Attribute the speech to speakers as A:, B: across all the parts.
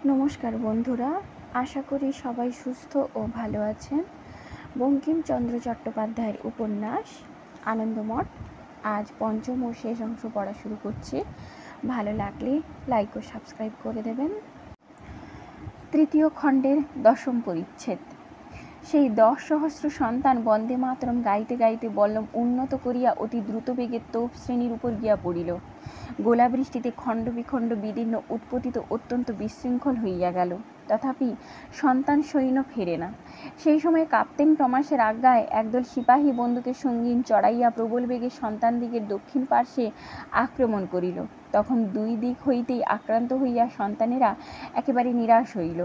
A: নমস্কার বন্ধুরা, আশা করি সবাই সুস্থ ও ভালো আছেন। বঙ্কিমচন্দ্র চট্টোপাধ্যায়ের উপন্যাস আনন্দমঠ আজ পঞ্চম ও শেষ অংশ পড়া শুরু করছি। ভালো লাগলে লাইক ও সাবস্ক্রাইব করে দেবেন। তৃতীয় খণ্ডের 10ম পরিচ্ছেদ। সেই 10,000 সন্তান বন্দে মাতরম গাইতে গাইতে বল্লম উন্নত করিয়া অতি দ্রুতবেগে তোপ শ্রেণীর উপর গিয়া পড়িল। গোলাবৃষ্টিতে খণ্ড বিখণ্ড বিদীর্ণ উৎপতিত অত্যন্ত বিশৃঙ্খল হইয়া গেল। তথাপি সন্তান সৈন্য ফেরে না। সেই সময় কাপ্তেন টমাসের আজ্ঞায় একদল সিপাহী বন্দুকের সঙ্গীন চড়াইয়া প্রবল বেগে সন্তানদিগের দক্ষিণ পার্শ্বে আক্রমণ করিল। তখন দুই দিক হইতেই আক্রান্ত হইয়া সন্তানেরা একেবারে নিরাশ হইল।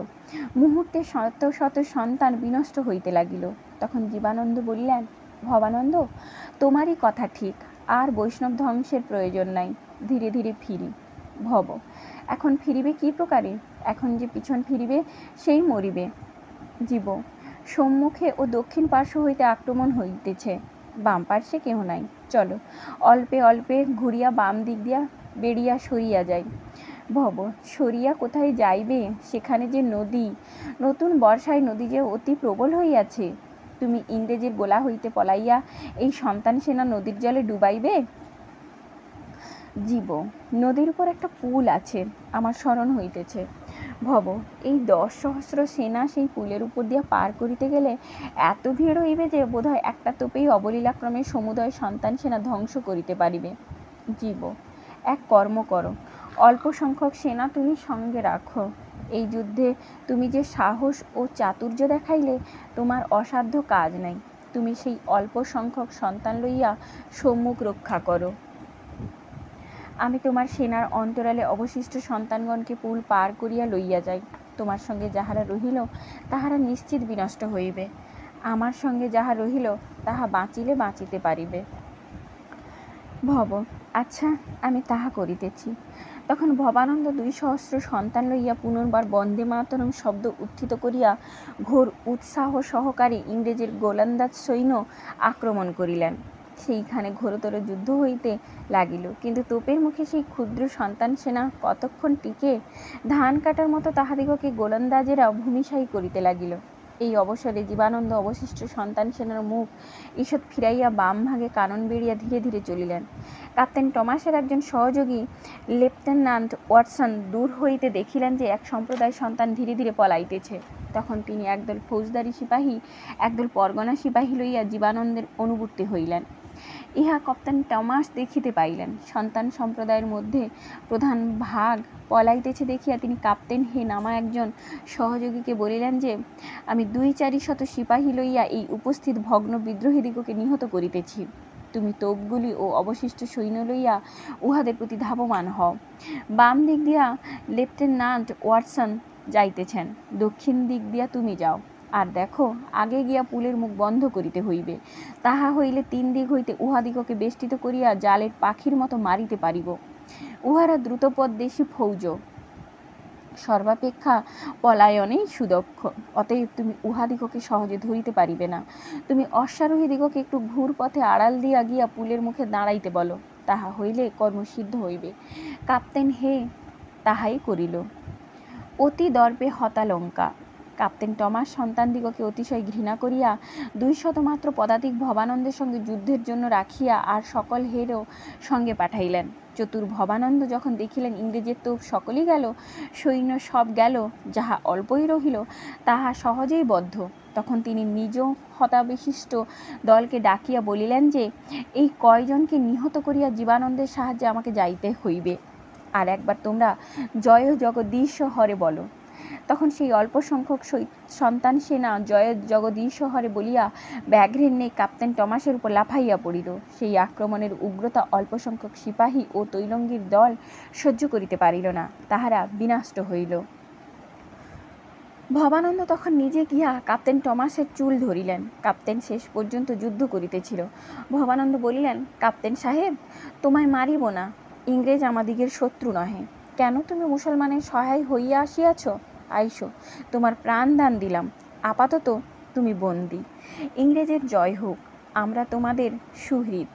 A: মুহূর্তে শত শত সন্তান বিনষ্ট হইতে লাগিল। তখন জীবানন্দ বলিলেন, ভবানন্দ, তোমারই কথা ঠিক, আর বৈষ্ণব ধ্বংসের প্রয়োজন নাই। ধীরে ধীরে ফিরি। ভব, এখন ফিরিবে কি প্রকারে? এখন যে পিছন ফিরিবে সেই মরিবে। জীব, সম্মুখে ও দক্ষিণ পার্শ্ব হইতে আক্রমণ হইতেছে, বাম পার্শ্বে কেহ নাই। চলো, অল্পে অল্পে ঘুরিয়া বাম দিক দিয়া বেরিয়া সরিয়া যাই। ভব, সরিয়া কোথায় যাইবে? সেখানে যে নদী, নতুন বর্ষায় নদী যে অতি প্রবল হইয়াছে। তুমি ইংরেজের গোলা হইতে পলাইয়া এই সন্তান সেনা নদীর জলে ডুবাইবে? জীব, নদীর উপর একটা পুল আছে, আমার স্মরণ হইতেছে। ভব, এই 10,000 সেনা সেই পুলের উপর দিয়া পার করিতে গেলে এত ভিড় হইবে যে বোধহয় একটা তোপেই অবলীলাক্রমে সমুদয় সন্তান সেনা ধ্বংস করিতে পারিবে। জীব, এক কর্ম করো, অল্প সংখ্যক সেনা তুমি সঙ্গে রাখো। এই যুদ্ধে তুমি যে সাহস ও চাতুর্য দেখাইলে, তোমার অসাধ্য কাজ নাই। তুমি সেই অল্প সংখ্যক সন্তান লইয়া সম্মুখ রক্ষা করো। আমি তোমার সেনার অন্তরালে অবশিষ্ট সন্তানগণকে পুল পার করিয়া লইয়া যাই। তোমার সঙ্গে যাহারা রহিল তাহারা নিশ্চিত বিনষ্ট হইবে। আমার সঙ্গে যাহা রহিল তাহা বাঁচিলে বাঁচিতে পারিবে। ভব, আচ্ছা, আমি তাহা করিতেছি। তখন ভবানন্দ 2,000 সন্তান লইয়া পুনর্বার বন্দে মাতরম শব্দ উত্থিত করিয়া ঘোর উৎসাহ সহকারে ইংরেজের গোলন্দাজ সৈন্য আক্রমণ করিলেন। সেইখানে ঘোরতর যুদ্ধ হইতে লাগিল, কিন্তু তোপের মুখে সেই ক্ষুদ্র সন্তান সেনা কতক্ষণ টিকে? ধান কাটার মতো তাহাদিগকে গোলন্দাজেরা ভূমিশায়ী করিতে লাগিল। এই অবসরে জীবানন্দ অবশিষ্ট সন্তান সেনার মুখ ঈষৎ ফিরাইয়া বাম ভাগে কানন বেড়িয়া ধীরে ধীরে চলিলেন। কাপ্তেন টমাসের একজন সহযোগী লেফটেন্যান্ট ওয়াটসন দূর হইতে দেখিলেন যে এক সম্প্রদায় সন্তান ধীরে ধীরে পলাইতেছে। তখন তিনি একদল ফৌজদারি সিপাহী, একদল পরগনা সিপাহী লইয়া জীবানন্দের অনুবর্তী হইলেন। ইহা কাপ্তেন টমাস দেখিতে পাইলেন। সন্তান সম্প্রদায়ের মধ্যে প্রধান ভাগ পলাইতেছে দেখিয়া তিনি কাপ্তেন হে নামা একজন সহযোগীকে বলিলেন যে, আমি 2-4 সিপাহী লইয়া এই উপস্থিত ভগ্ন বিদ্রোহীদিগকে নিহত করিতেছি। তুমি তোপগুলি ও অবশিষ্ট সৈন্য লইয়া উহাদের প্রতি ধাবমান হও। বাম দিক দিয়া লেফটেন্যান্ট ওয়াটসন যাইতেছেন, দক্ষিণ দিক দিয়া তুমি যাও। আর দেখো, আগে গিয়া পুলের মুখ বন্ধ করিতে হইবে। তাহা হইলে 3 দিক হইতে উহাদিগকে বেষ্টিত করিয়া জালের পাখির মতো মারিতে পারিব। উহারা দ্রুতপদদেশী ফৌজ, সর্বাপেক্ষা পলায়নেই সুদক্ষ। অতএব তুমি উহাদিগকে সহজে ধরিতে পারিবে না। তুমি অশ্বারোহীদিগকে একটু ঘুর পথে আড়াল দিয়া গিয়া পুলের মুখে দাঁড়াইতে বলো। তাহা হইলে কর্মসিদ্ধ হইবে। কাপ্তেন হে তাহাই করিল। অতি দর্পে হতালঙ্কা। কাপ্তেন টমাস সন্তানদিগকে অতিশয় ঘৃণা করিয়া 200 মাত্র পদাতিক ভবানন্দের সঙ্গে যুদ্ধের জন্য রাখিয়া আর সকল হেরও সঙ্গে পাঠাইলেন। চতুর ভবানন্দ যখন দেখিলেন ইংরেজের তোপ সকলই গেল, সৈন্য সব গেল, যাহা অল্পই রহিল তাহা সহজেই বদ্ধ, তখন তিনি নিজ হতাবিশিষ্ট দলকে ডাকিয়া বলিলেন যে, এই কয়জনকে নিহত করিয়া জীবানন্দের সাহায্যে আমাকে যাইতে হইবে। আর একবার তোমরা জয় জগদীশ হরে বলো। তখন সেই অল্প সংখ্যক সন্তান সেনা জয় জগদীশ হরে বলিয়া ব্যাঘ্রের ন্যায় কাপ্তেন টমাসের উপর লাফাইয়া পড়িল। সেই আক্রমণের উগ্রতা অল্প সংখ্যক সিপাহী ও তৈলঙ্গীর দল সহ্য করিতে পারিল না, তাহারা বিনষ্ট হইল। ভবানন্দ তখন নিজে গিয়া কাপ্তেন টমাসের চুল ধরিলেন। কাপ্তেন শেষ পর্যন্ত যুদ্ধ করিতেছিল। ভবানন্দ বলিলেন, কাপ্তেন সাহেব, তোমায় মারিব না, ইংরেজ আমাদিগের শত্রু নহে। কেন তুমি মুসলমানের সহায় হইয়া আসিয়াছ? আইসো, তোমার প্রাণ দান দিলাম। আপাতত তুমি বন্দী। ইংরেজের জয় হোক, আমরা তোমাদের সুহৃদ।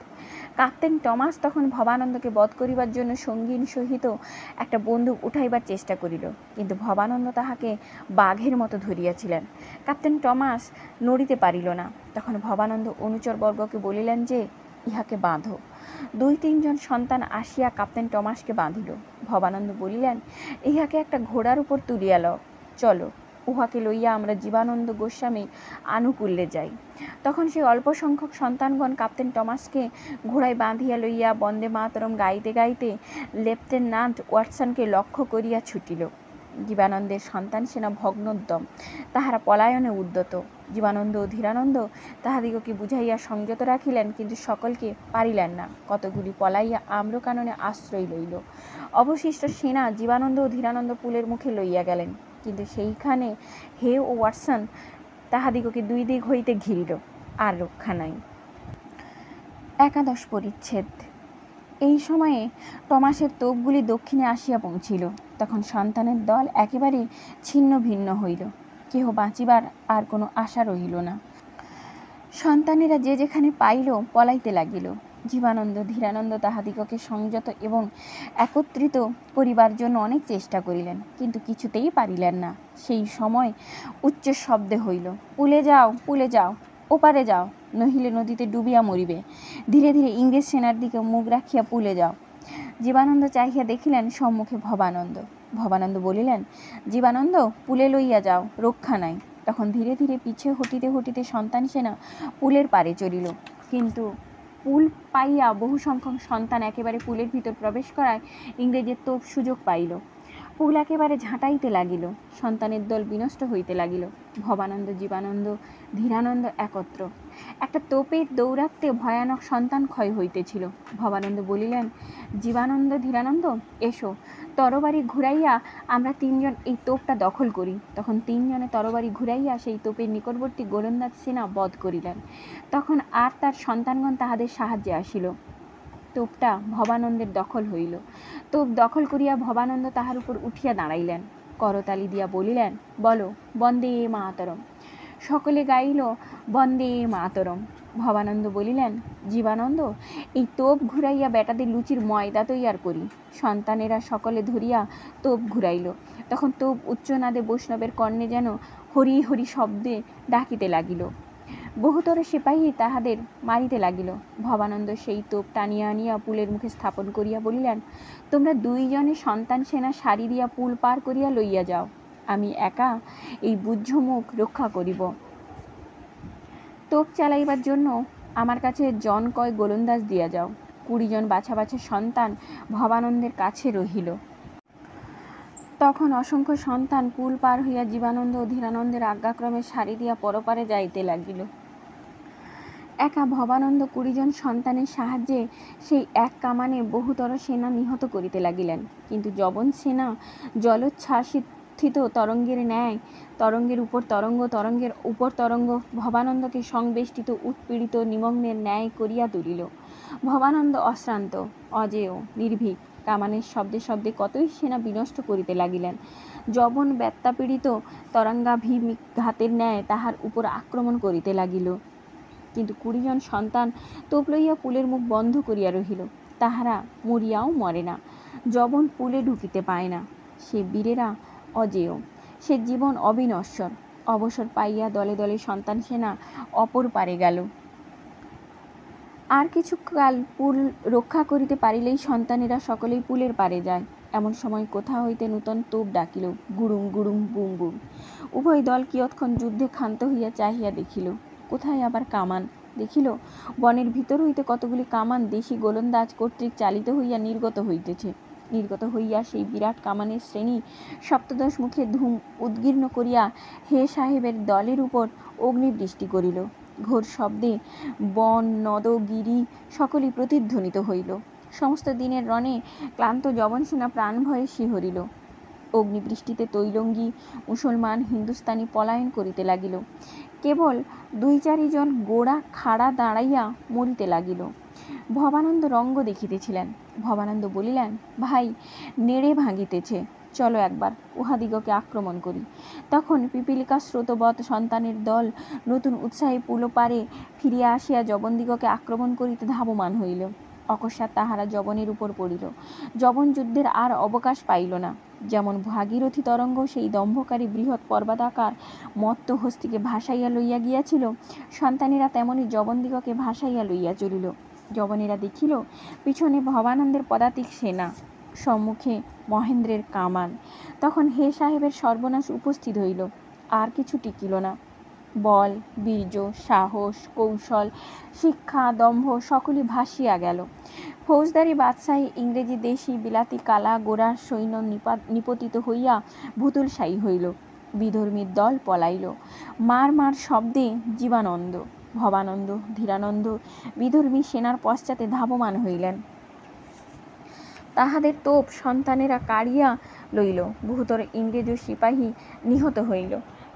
A: কাপ্তেন টমাস তখন ভবানন্দকে বধ করিবার জন্য সঙ্গীন সহিত একটা বন্দুক উঠাইবার চেষ্টা করিল, কিন্তু ভবানন্দ তাহাকে বাঘের মতো ধরিয়াছিলেন। কাপ্তেন টমাস নড়িতে পারিল না। তখন ভবানন্দ অনুচরবর্গকে বলিলেন যে ইহাকে বাঁধো। 2-3 জন সন্তান আসিয়া কাপ্তেন টমাসকে বাঁধিল। ভবানন্দ বলিলেন, ইহাকে একটা ঘোড়ার উপর তুলিয়া লও, চলো, উহাকে লইয়া আমরা জীবানন্দ গোস্বামী আনুকূল্যে যাই। তখন সেই অল্প সংখ্যক সন্তানগণ কাপ্তেন টমাসকে ঘোড়ায় বাঁধিয়া লইয়া বন্দে মাতরম গাইতে গাইতে লেফটেন্যান্ট ওয়াটসনকে লক্ষ্য করিয়া ছুটিল। জীবানন্দের সন্তান সেনা ভগ্নোদ্যম, তাহারা পলায়নে উদ্যত। জীবানন্দ ও ধীরানন্দ তাহাদিগকে বুঝাইয়া সংযত রাখিলেন, কিন্তু সকলকে পারিলেন না। কতগুলি পলাইয়া আম্রকাননে আশ্রয় লইল। অবশিষ্ট সেনা জীবানন্দ ও ধীরানন্দ পুলের মুখে লইয়া গেলেন, কিন্তু সেইখানে হে ও ওয়াটসন তাহাদিগকে 2 দিক হইতে ঘিরিল, আর রক্ষা নাই। 11 পরিচ্ছেদ। এই সময়ে টমাসের তোপগুলি দক্ষিণে আসিয়া পৌঁছিল। তখন সন্তানের দল একেবারে ছিন্ন ভিন্ন হইল। কেহ বাঁচিবার আর কোনো আশা রহিল না। সন্তানেরা যে যেখানে পাইল পলাইতে লাগিল। জীবানন্দ ধীরানন্দ তাহাদিগকে সংযত এবং একত্রিত করিবার জন্য অনেক চেষ্টা করিলেন, কিন্তু কিছুতেই পারিলেন না। সেই সময় উচ্চ শব্দে হইল, পুলে যাও, পুলে যাও, ওপারে যাও, নহিলে নদীতে ডুবিয়া মরিবে। ধীরে ধীরে ইংরেজ সেনার দিকে মুখ রাখিয়া পুলে যাও। জীবানন্দ চাহিয়া দেখিলেন সম্মুখে ভবানন্দ। ভবানন্দ বলিলেন, জীবানন্দ, পুলে লইয়া যাও, রক্ষা নাই। তখন ধীরে ধীরে পিছে হটিতে হটিতে সন্তান সেনা পুলের পারে চলিল, কিন্তু পুল পাইয়া বহু সংখ্যক সন্তান একেবারে পুলের ভিতর প্রবেশ করায় ইংরেজের তোপ সুযোগ পাইল। পুল একেবারে ঝাঁটাইতে লাগিল। সন্তানের দল বিনষ্ট হইতে লাগিল। ভবানন্দ, জীবানন্দ, ধীরানন্দ একত্র। একটা তোপের দৌরাত্মে ভয়ানক সন্তান ক্ষয় হইতেছিল। ভবানন্দ বলিলেন, জীবানন্দ, ধীরানন্দ, এসো, তরবারি ঘুরাইয়া আমরা 3 জন এই তোপটা দখল করি। তখন 3 জনে তরবারি ঘুরাইয়া সেই তোপের নিকটবর্তী গোলন্দাজ সেনা বধ করিলেন। তখন আর তার সন্তানগণ তাহাদের সাহায্যে আসিল। তোপটা ভবানন্দের দখল হইল। তোপ দখল করিয়া ভবানন্দ তাহার উপর উঠিয়া দাঁড়াইলেন। করতালি দিয়া বলিলেন, বলো, বন্দে মাতরম। সকলে গাইল, বন্দে মাতরম। ভবানন্দ বলিলেন, জীবানন্দ, এই তোপ ঘুরাইয়া বেটাদের লুচির ময়দা তৈয়ার করি। সন্তানেরা সকলে ধরিয়া তোপ ঘুরাইল। তখন তোপ উচ্চনাদে বৈষ্ণবের কর্ণে যেন হরি হরি শব্দে ডাকিতে লাগিল। বহুতর সিপাহী তাহাদের মারিতে লাগিল। ভবানন্দ সেই তোপ টানিয়া আনিয়া পুলের মুখে স্থাপন করিয়া বলিলেন, তোমরা 2 জনে সন্তান সেনা সারি দিয়া পুল পার করিয়া লইয়া যাও, আমি একা এই বুদ্ধ মুখ রক্ষা করিব। তোপ চালাইবার জন্য আমার কাছে জন কয় গোলন্দাজ দিয়া যাও। 20 জন বাছা বাছা সন্তান ভবানন্দের কাছে রহিল। তখন অসংখ্য সন্তান পুল পার হইয়া জীবানন্দ ও ধীরানন্দের আজ্ঞাক্রমে সারি দিয়া পরপারে যাইতে লাগিল। একা ভবানন্দ 20 জন সন্তানের সাহায্যে সেই এক কামানে বহুতর সেনা নিহত করিতে লাগিলেন। কিন্তু যবন সেনা জলোচ্ছ্বাসিত তরঙ্গের ন্যায় তরঙ্গের উপর তরঙ্গ, তরঙ্গের উপর তরঙ্গ ভবানন্দকে সংবেষ্টিত উৎপীড়িত নিমগ্নের ন্যায় করিয়া তুলিল। ভবানন্দ অশ্রান্ত, অজেয়, নির্ভীক কামানের শব্দে শব্দে কতই সেনা বিনষ্ট করিতে লাগিলেন। যবন ব্যত্যাপীড়িত তরঙ্গাভিঘাতের ন্যায় তাহার উপর আক্রমণ করিতে লাগিল। কিন্তু 20 জন সন্তান তোপ লইয়া পুলের মুখ বন্ধ করিয়া রহিল। তাহারা মরিয়াও মরে না, যবন পুলে ঢুকিতে পায় না। সে বীরেরা অজেয়, সে জীবন অবিনশ্বর। অবসর পাইয়া দলে দলে সন্তান সেনা অপর পারে গেল। আর কিছুকাল পুল রক্ষা করিতে পারিলেই সন্তানেরা সকলেই পুলের পারে যায়। এমন সময় কোথা হইতে নূতন তোপ ডাকিল, গুড়ুম গুড়ুম বুম বুম। উভয় দল কিয়ৎক্ষণ যুদ্ধে ক্ষান্ত হইয়া চাহিয়া দেখিল, কোথায় আবার কামান। দেখিল বনের ভিতর হইতে কতগুলি কামান দেশি গোলন্দাজ কর্তৃক চালিত হইয়া নির্গত হইতেছে। নির্গত হইয়া সেই বিরাট কামানের শ্রেণী 17 মুখে ধূম উদ্গীর্ণ করিয়া হে সাহেবের দলের উপর অগ্নিবৃষ্টি করিল। ঘোর শব্দে বন, নদ, গিরি সকলই প্রতিধ্বনিত হইল। সমস্ত দিনের রণে ক্লান্ত যবন সেনা প্রাণ ভয়ে শিহরিল। অগ্নিবৃষ্টিতে তৈলঙ্গী মুসলমান হিন্দুস্তানি পলায়ন করিতে লাগিল। কেবল 2-4 জন গোড়া খাড়া দাঁড়াইয়া মরিতে লাগিল। ভবানন্দ রঙ্গ দেখিতেছিলেন। ভবানন্দ বলিলেন, ভাই, নেড়ে ভাঙিতেছে, চলো একবার উহাদিগকে আক্রমণ করি। তখন পিপীলিকা স্রোতবৎ সন্তানের দল নতুন উৎসাহে পুল পারে ফিরিয়া আসিয়া যবনদিগকে আক্রমণ করিতে ধাবমান হইল। অকস্মাৎ তাহারা যবনের উপর পড়িল। যবন যুদ্ধের আর অবকাশ পাইল না। যেমন ভাগীরথী তরঙ্গ সেই দম্ভকারী বৃহৎ পর্বতাকার মত্ত হস্তিকে ভাসাইয়া লইয়া গিয়াছিল, সন্তানেরা তেমনি যবনদিগকে ভাসাইয়া লইয়া চলিল। যবনেরা দেখিল পিছনে ভবানন্দের পদাতিক সেনা, সম্মুখে মহেন্দ্রের কামান। তখন হে সাহেবের সর্বনাশ উপস্থিত হইল। আর কিছু টিকিল না। বল, বীর্য, সাহস, কৌশল, শিক্ষা, দম্ভ সকলই ভাসিয়া গেল। ফৌজদারি বাদশাহী, ইংরেজি, দেশি, বিলাতি, কালা গোরার সৈন্য নিপতিত হইয়া ভূতুলশায়ী হইল। বিধর্মীর দল পলাইল। মার মার শব্দে জীবানন্দ, ভবানন্দ, ধীরানন্দ বিধর্মী সেনার পশ্চাতে ধাবমান হইলেন। তাহাদের তোপ সন্তানেরা কাড়িয়া লইল। বহুতর ইংরেজ ও সিপাহী নিহত হইল।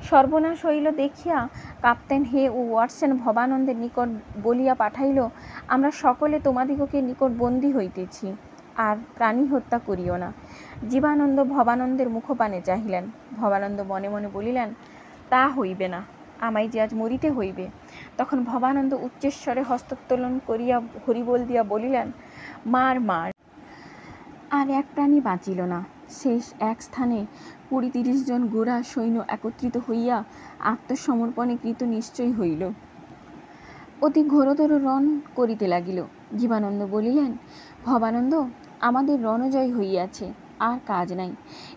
A: সর্বনাশ হইল দেখিয়া কাপ্তেন হে ও ওয়াটসন ভবানন্দের নিকট বলিয়া পাঠাইল, আমরা সকলে তোমাদিগকে নিকট বন্দী হইতেছি, আর প্রাণী হত্যা করিও না। জীবানন্দ ভবানন্দের মুখপানে চাহিলেন। ভবানন্দ মনে মনে বলিলেন, তা হইবে না, আমায় যে আজ মরিতে হইবে। তখন ভবানন্দ উচ্চস্বরে হস্তোত্তোলন করিয়া হরিবোল দিয়া বলিলেন, মার মার। আর এক প্রাণী বাঁচিল না। শেষ এক স্থানে 20-30 জন গোরা সৈন্য একত্রিত হইয়া আত্মসমর্পণে কৃত নিশ্চয় হইল। অতি ঘোরতর রণ করিতে লাগিল। জীবানন্দ বলিলেন, ভবানন্দ, আমাদের রণজয় হইয়াছে, আর কাজ নাই।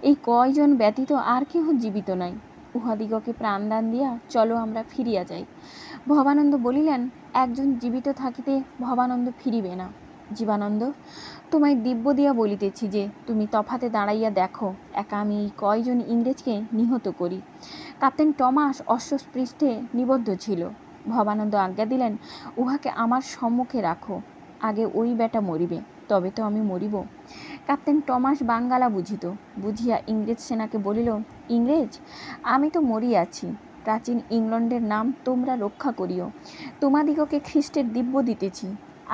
A: এই কয়জন ব্যতীত আর কেহ জীবিত নাই। উহাদিগকে প্রাণদান দিয়া চলো আমরা ফিরিয়া যাই। ভবানন্দ বলিলেন, একজন জীবিত থাকিতে ভবানন্দ ফিরিবে না। জীবানন্দ, তোমায় দিব্য দিয়া বলিতেছি যে তুমি তফাতে দাঁড়াইয়া দেখো, একা আমি এই কয়জন ইংরেজকে নিহত করি। কাপ্তেন টমাস অশ্বপৃষ্ঠে নিবদ্ধ ছিল। ভবানন্দ আজ্ঞা দিলেন, উহাকে আমার সম্মুখে রাখো। আগে ওই বেটা মরিবে, তবে তো আমি মরিব। কাপ্তেন টমাস বাঙ্গালা বুঝিত। বুঝিয়া ইংরেজ সেনাকে বলিল, ইংরেজ, আমি তো মরিয়াছি। প্রাচীন ইংল্যান্ডের নাম তোমরা রক্ষা করিও। তোমাদিগকে খ্রিস্টের দিব্য দিতেছি।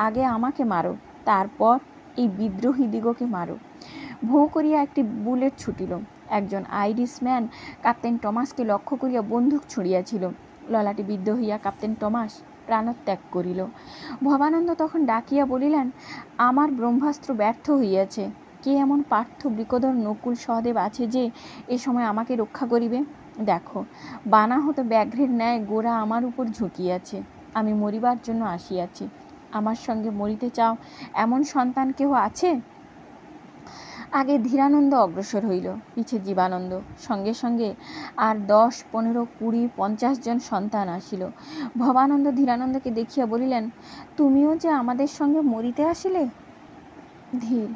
A: আগে আমাকে মারো, তারপর এই বিদ্রোহী দিগকে মারো। ভোঁ করিয়া একটি বুলেট ছুটিল। একজন আইরিশ ম্যান কাপ্তেন টমাসকে লক্ষ্য করিয়া বন্দুক ছুঁড়িয়াছিল। ললাটে বিদ্ধ হইয়া কাপ্তেন টমাস প্রাণত্যাগ করিল। ভবানন্দ তখন ডাকিয়া বলিলেন, আমার ব্রহ্মাস্ত্র ব্যর্থ হইয়াছে। কে এমন পার্থ বৃকোদর নকুল সহদেব আছে যে এ সময় আমাকে রক্ষা করিবে? দেখো, বানাহত ব্যাঘ্রের ন্যায় গোরা আমার উপর ঝুঁকিয়াছে। আমি মরিবার জন্য আসিয়াছি। আমার সঙ্গে মরিতে চাও এমন সন্তান কেহ আছে? আগে ধীরানন্দ অগ্রসর হইল, পিছে জীবানন্দ, সঙ্গে সঙ্গে আর 10, 15, 20, 50 জন সন্তান আসিল। ভবানন্দ ধীরানন্দকে দেখিয়া বলিলেন, তুমিও যে আমাদের সঙ্গে মরিতে আসিলে? ধীর,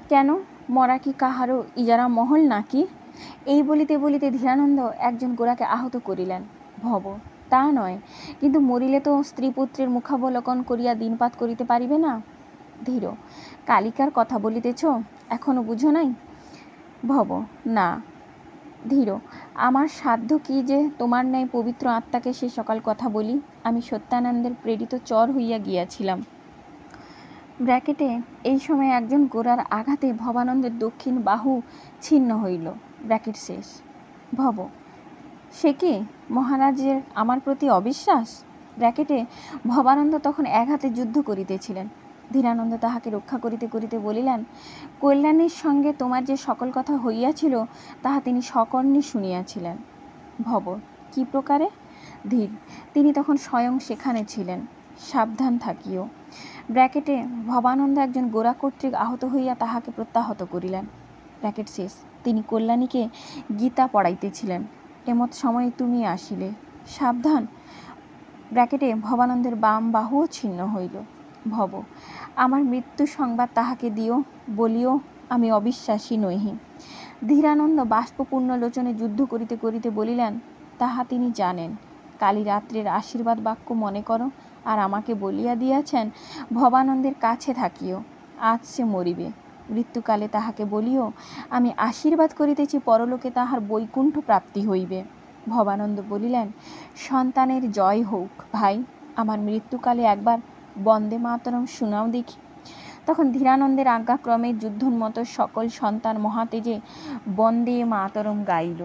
A: কেন, মরা কি কাহারও ইজারা মহল নাকি? এই বলিতে বলিতে ধীরানন্দ একজন গোরাকে আহত করিলেন। ভব, তা নয়, কিন্তু মরিলে তো স্ত্রী পুত্রের মুখাবলোকন করিয়া দিনপাত করিতে পারিবে না। ধীর, কালিকার কথা বলিতেছ, এখনো বুঝো নাই? ভব, না। ধীর, আমার সাধ্য কি যে তোমার ন্যায় পবিত্র আত্মাকে সে সকাল কথা বলি? আমি সত্যানন্দের প্রেরিত চর হইয়া গিয়াছিলাম। ব্র্যাকেটে এই সময় একজন গোরার আঘাতে ভবানন্দের দক্ষিণ বাহু ছিন্ন হইল। ব্র্যাকেট শেষ। ভব, সে কি মহারাজের আমার প্রতি অবিশ্বাস? ব্র্যাকেটে ভবানন্দ তখন এক হাতে যুদ্ধ করিতেছিলেন। ধীরানন্দ তাহাকে রক্ষা করিতে করিতে বলিলেন, কল্যাণীর সঙ্গে তোমার যে সকল কথা হইয়াছিল তাহা তিনি সকর্ণে শুনিয়াছিলেন। ভব, কি প্রকারে? ধীর, তিনি তখন স্বয়ং সেখানে ছিলেন। সাবধান থাকিও। ব্র্যাকেটে ভবানন্দ একজন গোরা কর্তৃক আহত হইয়া তাহাকে প্রত্যাহত করিলেন। ব্র্যাকেট শেষ। তিনি কল্যাণীকে গীতা পড়াইতেছিলেন। এমত সময়ে তুমি আসিলে। সাবধান। ব্র্যাকেটে ভবানন্দের বাম বাহুও ছিন্ন হইল। ভব, আমার মৃত্যু সংবাদ তাহাকে দিও, বলিও আমি অবিশ্বাসী নহি। ধীরানন্দ বাষ্পপূর্ণ লোচনে যুদ্ধ করিতে করিতে বলিলেন, তাহা তিনি জানেন। কালী রাত্রের আশীর্বাদ বাক্য মনে করো, আর আমাকে বলিয়া দিয়াছেন ভবানন্দের কাছে থাকিও, আজ সে মরিবে। মৃত্যুকালে তাহাকে বলিও, আমি আশীর্বাদ করিতেছি পরলোকে তাহার বৈকুণ্ঠ প্রাপ্তি হইবে। ভবানন্দ বলিলেন, সন্তানের জয় হোক ভাই, আমার মৃত্যুকালে একবার বন্দে মাতরম শোনাও দেখি। তখন ধীরানন্দের আজ্ঞাক্রমে যুদ্ধোন্মত্ত সকল সন্তান মহাতেজে বন্দে মাতরম গাইল।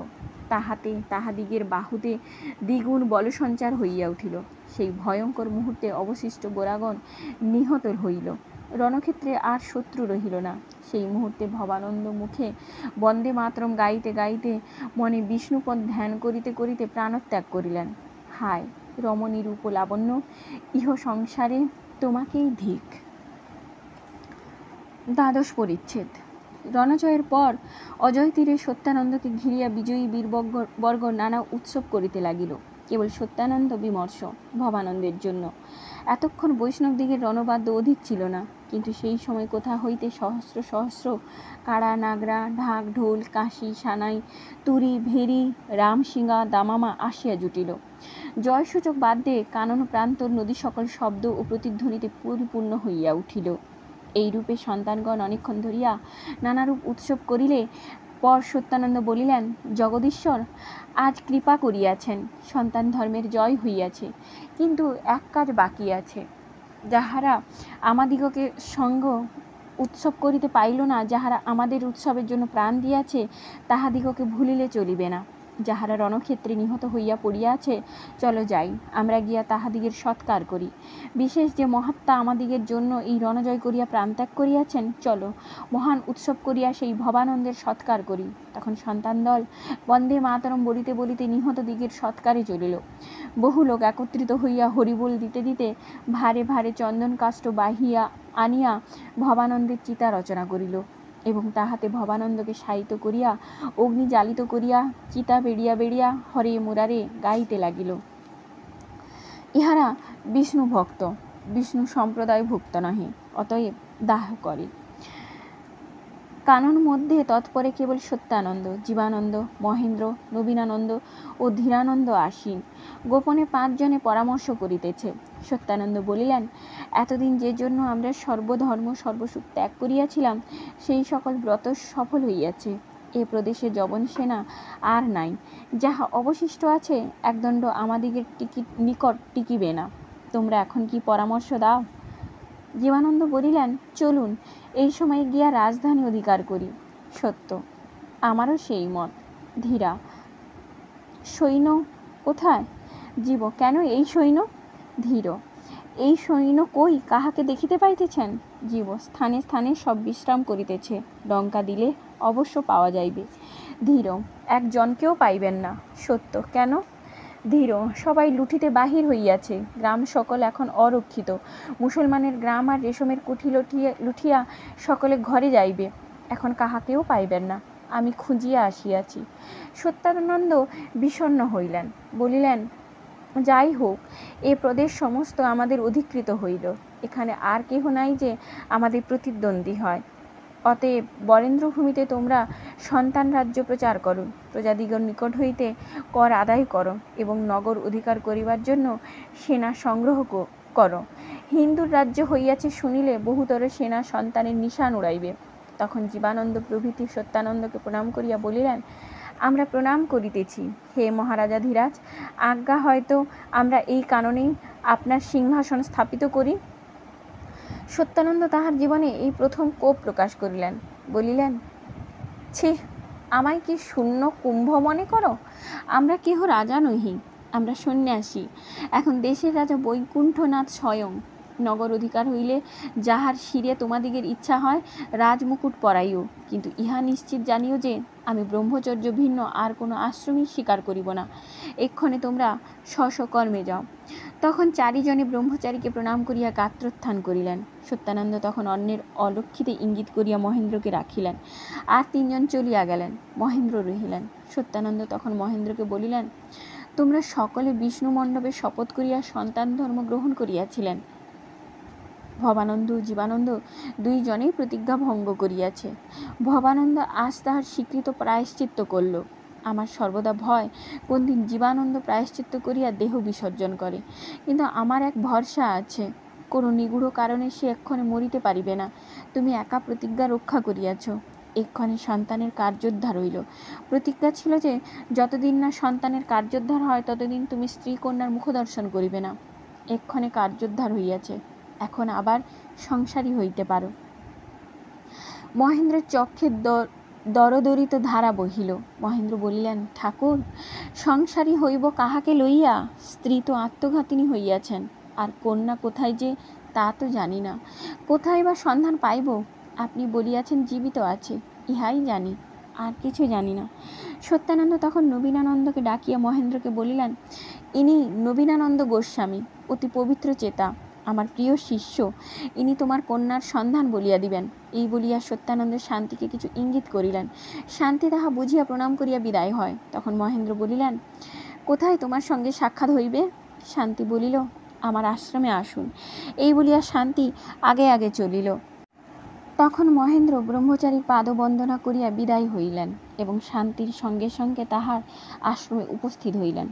A: তাহাতে তাহাদিগের বাহুতে দ্বিগুণ বলসঞ্চার হইয়া উঠিল। সেই ভয়ঙ্কর মুহূর্তে অবশিষ্ট গোরাগণ নিহত হইল। রণক্ষেত্রে আর শত্রু রহিল না। সেই মুহূর্তে ভবানন্দ মুখে বন্দে মাতরম গাইতে গাইতে মনে বিষ্ণুপদ ধ্যান করিতে করিতে প্রাণত্যাগ করিলেন। হায় রমণী রূপ লাবণ্য, ইহ সংসারে তোমাকেই ধিক। দ্বাদশ পরিচ্ছেদ। রণজয়ের পর অজয় তীরে সত্যানন্দকে ঘিরিয়া বিজয়ী বীরবর্গ নানা উৎসব করিতে লাগিল। কেবল সত্যানন্দ বিমর্ষ ভবানন্দের জন্য। এতক্ষণ বৈষ্ণবদিগের রণবাদ্য অধিক ছিল না, কিন্তু সেই সময় কোথা হইতে সহস্র সহস্র কাড়া, নাগরা, ঢাক, ঢোল, কাশি, সানাই, তুরি, ভেরি, রামশিঙা, দামামা আসিয়া জুটিল। জয়সূচক বাদ্যে কানন প্রান্তর নদী সকল শব্দ ও প্রতিধ্বনিতে পরিপূর্ণ হইয়া উঠিল। এইরূপে সন্তানগণ অনেকক্ষণ ধরিয়া নানারূপ উৎসব করিলে পর সত্যানন্দ বলিলেন, জগদীশ্বর আজ কৃপা করিয়াছেন, সন্তান ধর্মের জয় হইয়াছে, কিন্তু এক কাজ বাকি আছে। যাহারা আমাদিগকে সঙ্গ উৎসব করিতে পাইল না, যাহারা আমাদের উৎসবের জন্য প্রাণ দিয়াছে, তাহাদিগকে ভুলিলে চলিবে না। যাহারা রণক্ষেত্রে নিহত হইয়া পড়িয়াছে, চলো যাই, আমরা গিয়া তাহাদিগের সৎকার করি। বিশেষ যে মহাত্মা আমাদিগের জন্য এই রণজয় করিয়া প্রাণত্যাগ করিয়াছেন, চলো মহান উৎসব করিয়া সেই ভবানন্দের সৎকার করি। তখন সন্তান দল বন্দে মাতরম বলিতে বলিতে নিহত দিগের সৎকারে চলিল। বহু লোক একত্রিত হইয়া হরিবোল দিতে দিতে ভারে ভারে চন্দন কাষ্ঠ বাহিয়া আনিয়া ভবানন্দের চিতা রচনা করিল এবং তাহাতে ভবানন্দকে শায়িত করিয়া অগ্নি জ্বালিত করিয়া চিতা বেড়িয়া বেড়িয়া হরে মুরারে গাইতে লাগিল। ইহারা বিষ্ণু ভক্ত, বিষ্ণু সম্প্রদায় ভুক্ত নহে, অতএব দাহ করে। কানন মধ্যে তৎপরে কেবল সত্যানন্দ, জীবানন্দ, মহেন্দ্র, নবীনানন্দ ও ধীরানন্দ আসীন। গোপনে 5 জনে পরামর্শ করিতেছে। সত্যানন্দ বলিলেন, এতদিন যে জন্য আমরা সর্বধর্ম সর্বসুখ ত্যাগ করিয়াছিলাম, সেই সকল ব্রত সফল হইয়াছে। এ প্রদেশে যবন সেনা আর নাই। যাহা অবশিষ্ট আছে একদণ্ড আমাদিগের নিকট টিকিবে না। তোমরা এখন কি পরামর্শ দাও? জীবানন্দ বলিলেন, চলুন এই সময় গিয়া রাজধানী অধিকার করি। সত্য, আমারও সেই মত। ধীরা, সৈন্য কোথায়? জীব, কেন এই সৈন্য? ধীর, এই সৈন্য কই, কাহাকে দেখিতে পাইতেছেন? জীব, স্থানে স্থানে সব বিশ্রাম করিতেছে, ডঙ্কা দিলে অবশ্য পাওয়া যাইবে। ধীর, একজনকেও পাইবেন না। সত্য, কেন? ধীর, সবাই লুঠিতে বাহির হইয়াছে, গ্রাম সকল এখন অরক্ষিত। মুসলমানের গ্রাম আর রেশমের কুঠি লুঠিয়া সকলে ঘরে যাইবে, এখন কাহাকেও পাইবেন না। আমি খুঁজিয়া আসিয়াছি। সত্যানন্দ বিষণ্ণ হইলেন, বলিলেন, যাই হোক, এ প্রদেশ সমস্ত আমাদের অধিকৃত হইল। এখানে আর কেহ নাই যে আমাদের প্রতিদ্বন্দ্বী হয়। অতএব বরেন্দ্রভূমিতে তোমরা সন্তান রাজ্য প্রচার করো, প্রজাদিগর নিকট হইতে কর আদায় করো এবং নগর অধিকার করিবার জন্য সেনা সংগ্রহ করো। হিন্দুর রাজ্য হইয়াছে শুনিলে বহুতর সেনা সন্তানের নিশান উড়াইবে। তখন জীবানন্দ প্রভৃতি সত্যানন্দকে প্রণাম করিয়া বলিলেন, আমরা প্রণাম করিতেছি হে মহারাজা ধীরাজ, আজ্ঞা হয়তো আমরা এই কারণেই আপনার সিংহাসন স্থাপিত করি। সত্যানন্দ তাহার জীবনে এই প্রথম কোপ প্রকাশ করিলেন, বলিলেন, ছি, আমায় কি শূন্য কুম্ভ মনে করো? আমরা কেহ রাজা নহি, আমরা সন্ন্যাসী। এখন দেশের রাজা বৈকুণ্ঠনাথ স্বয়ং। নগর অধিকার হইলে যাহার শিরে তোমাদিগের ইচ্ছা হয় রাজমুকুট পরাইও, কিন্তু ইহা নিশ্চিত জানিও যে আমি ব্রহ্মচর্য ভিন্ন আর কোনো আশ্রমই স্বীকার করিব না। এক্ষণে তোমরা স্ব-স্ব-কর্মে যাও। তখন 4 জনে ব্রহ্মচারীকে প্রণাম করিয়া গাত্রোত্থান করিলেন। সত্যানন্দ তখন অন্যের অলক্ষিতে ইঙ্গিত করিয়া মহেন্দ্রকে রাখিলেন, আর 3 জন চলিয়া গেলেন, মহেন্দ্র রহিলেন। সত্যানন্দ তখন মহেন্দ্রকে বলিলেন, তোমরা সকলে বিষ্ণু মণ্ডপে শপথ করিয়া সন্তান ধর্ম গ্রহণ করিয়াছিলেন। ভবানন্দ ও জীবানন্দ 2 জনেই প্রতিজ্ঞা ভঙ্গ করিয়াছে। ভবানন্দ আজ তাহার স্বীকৃত প্রায়শ্চিত্ত করল। আমার সর্বদা ভয় কোন দিন জীবানন্দ প্রায়শ্চিত্ত করিয়া দেহ বিসর্জন করে। কিন্তু আমার এক ভরসা আছে, কোনো নিগূঢ় কারণে সে এক্ষণে মরিতে পারিবে না। তুমি একা প্রতিজ্ঞা রক্ষা করিয়াছ। এক্ষণে সন্তানের কার্যোদ্ধার হইল। প্রতিজ্ঞা ছিল যে যতদিন না সন্তানের কার্যোদ্ধার হয় ততদিন তুমি স্ত্রী কন্যার মুখদর্শন করিবে না। এক্ষণে কার্যোদ্ধার হইয়াছে, এখন আবার সংসারী হইতে পারো। মহেন্দ্রের চক্ষে দরদরিত ধারা বহিল। মহেন্দ্র বলিলেন, ঠাকুর, সংসারী হইব কাহাকে লইয়া? স্ত্রী তো আত্মঘাতিনী হইয়াছেন, আর কন্যা কোথায় যে তা তো জানি না, কোথায় বা সন্ধান পাইব। আপনি বলিয়াছেন জীবিত আছে, ইহাই জানি, আর কিছু জানি না। সত্যানন্দ তখন নবীনানন্দকে ডাকিয়া মহেন্দ্রকে বলিলেন, ইনি নবীনানন্দ গোস্বামী, অতি পবিত্র চেতা, আমার প্রিয় শিষ্য। ইনি তোমার কন্যার সন্ধান বলিয়া দিবেন। এই বলিয়া সত্যানন্দ শান্তিকে কিছু ইঙ্গিত করিলেন। শান্তি তাহা বুঝিয়া প্রণাম করিয়া বিদায় হয়। তখন মহেন্দ্র বলিলেন, কোথায় তোমার সঙ্গে সাক্ষাৎ হইবে? শান্তি বলিল, আমার আশ্রমে আসুন। এই বলিয়া শান্তি আগে আগে চলিল। তখন মহেন্দ্র ব্রহ্মচারীর পাদবন্দনা করিয়া বিদায় হইলেন এবং শান্তির সঙ্গে সঙ্গে তাহার আশ্রমে উপস্থিত হইলেন।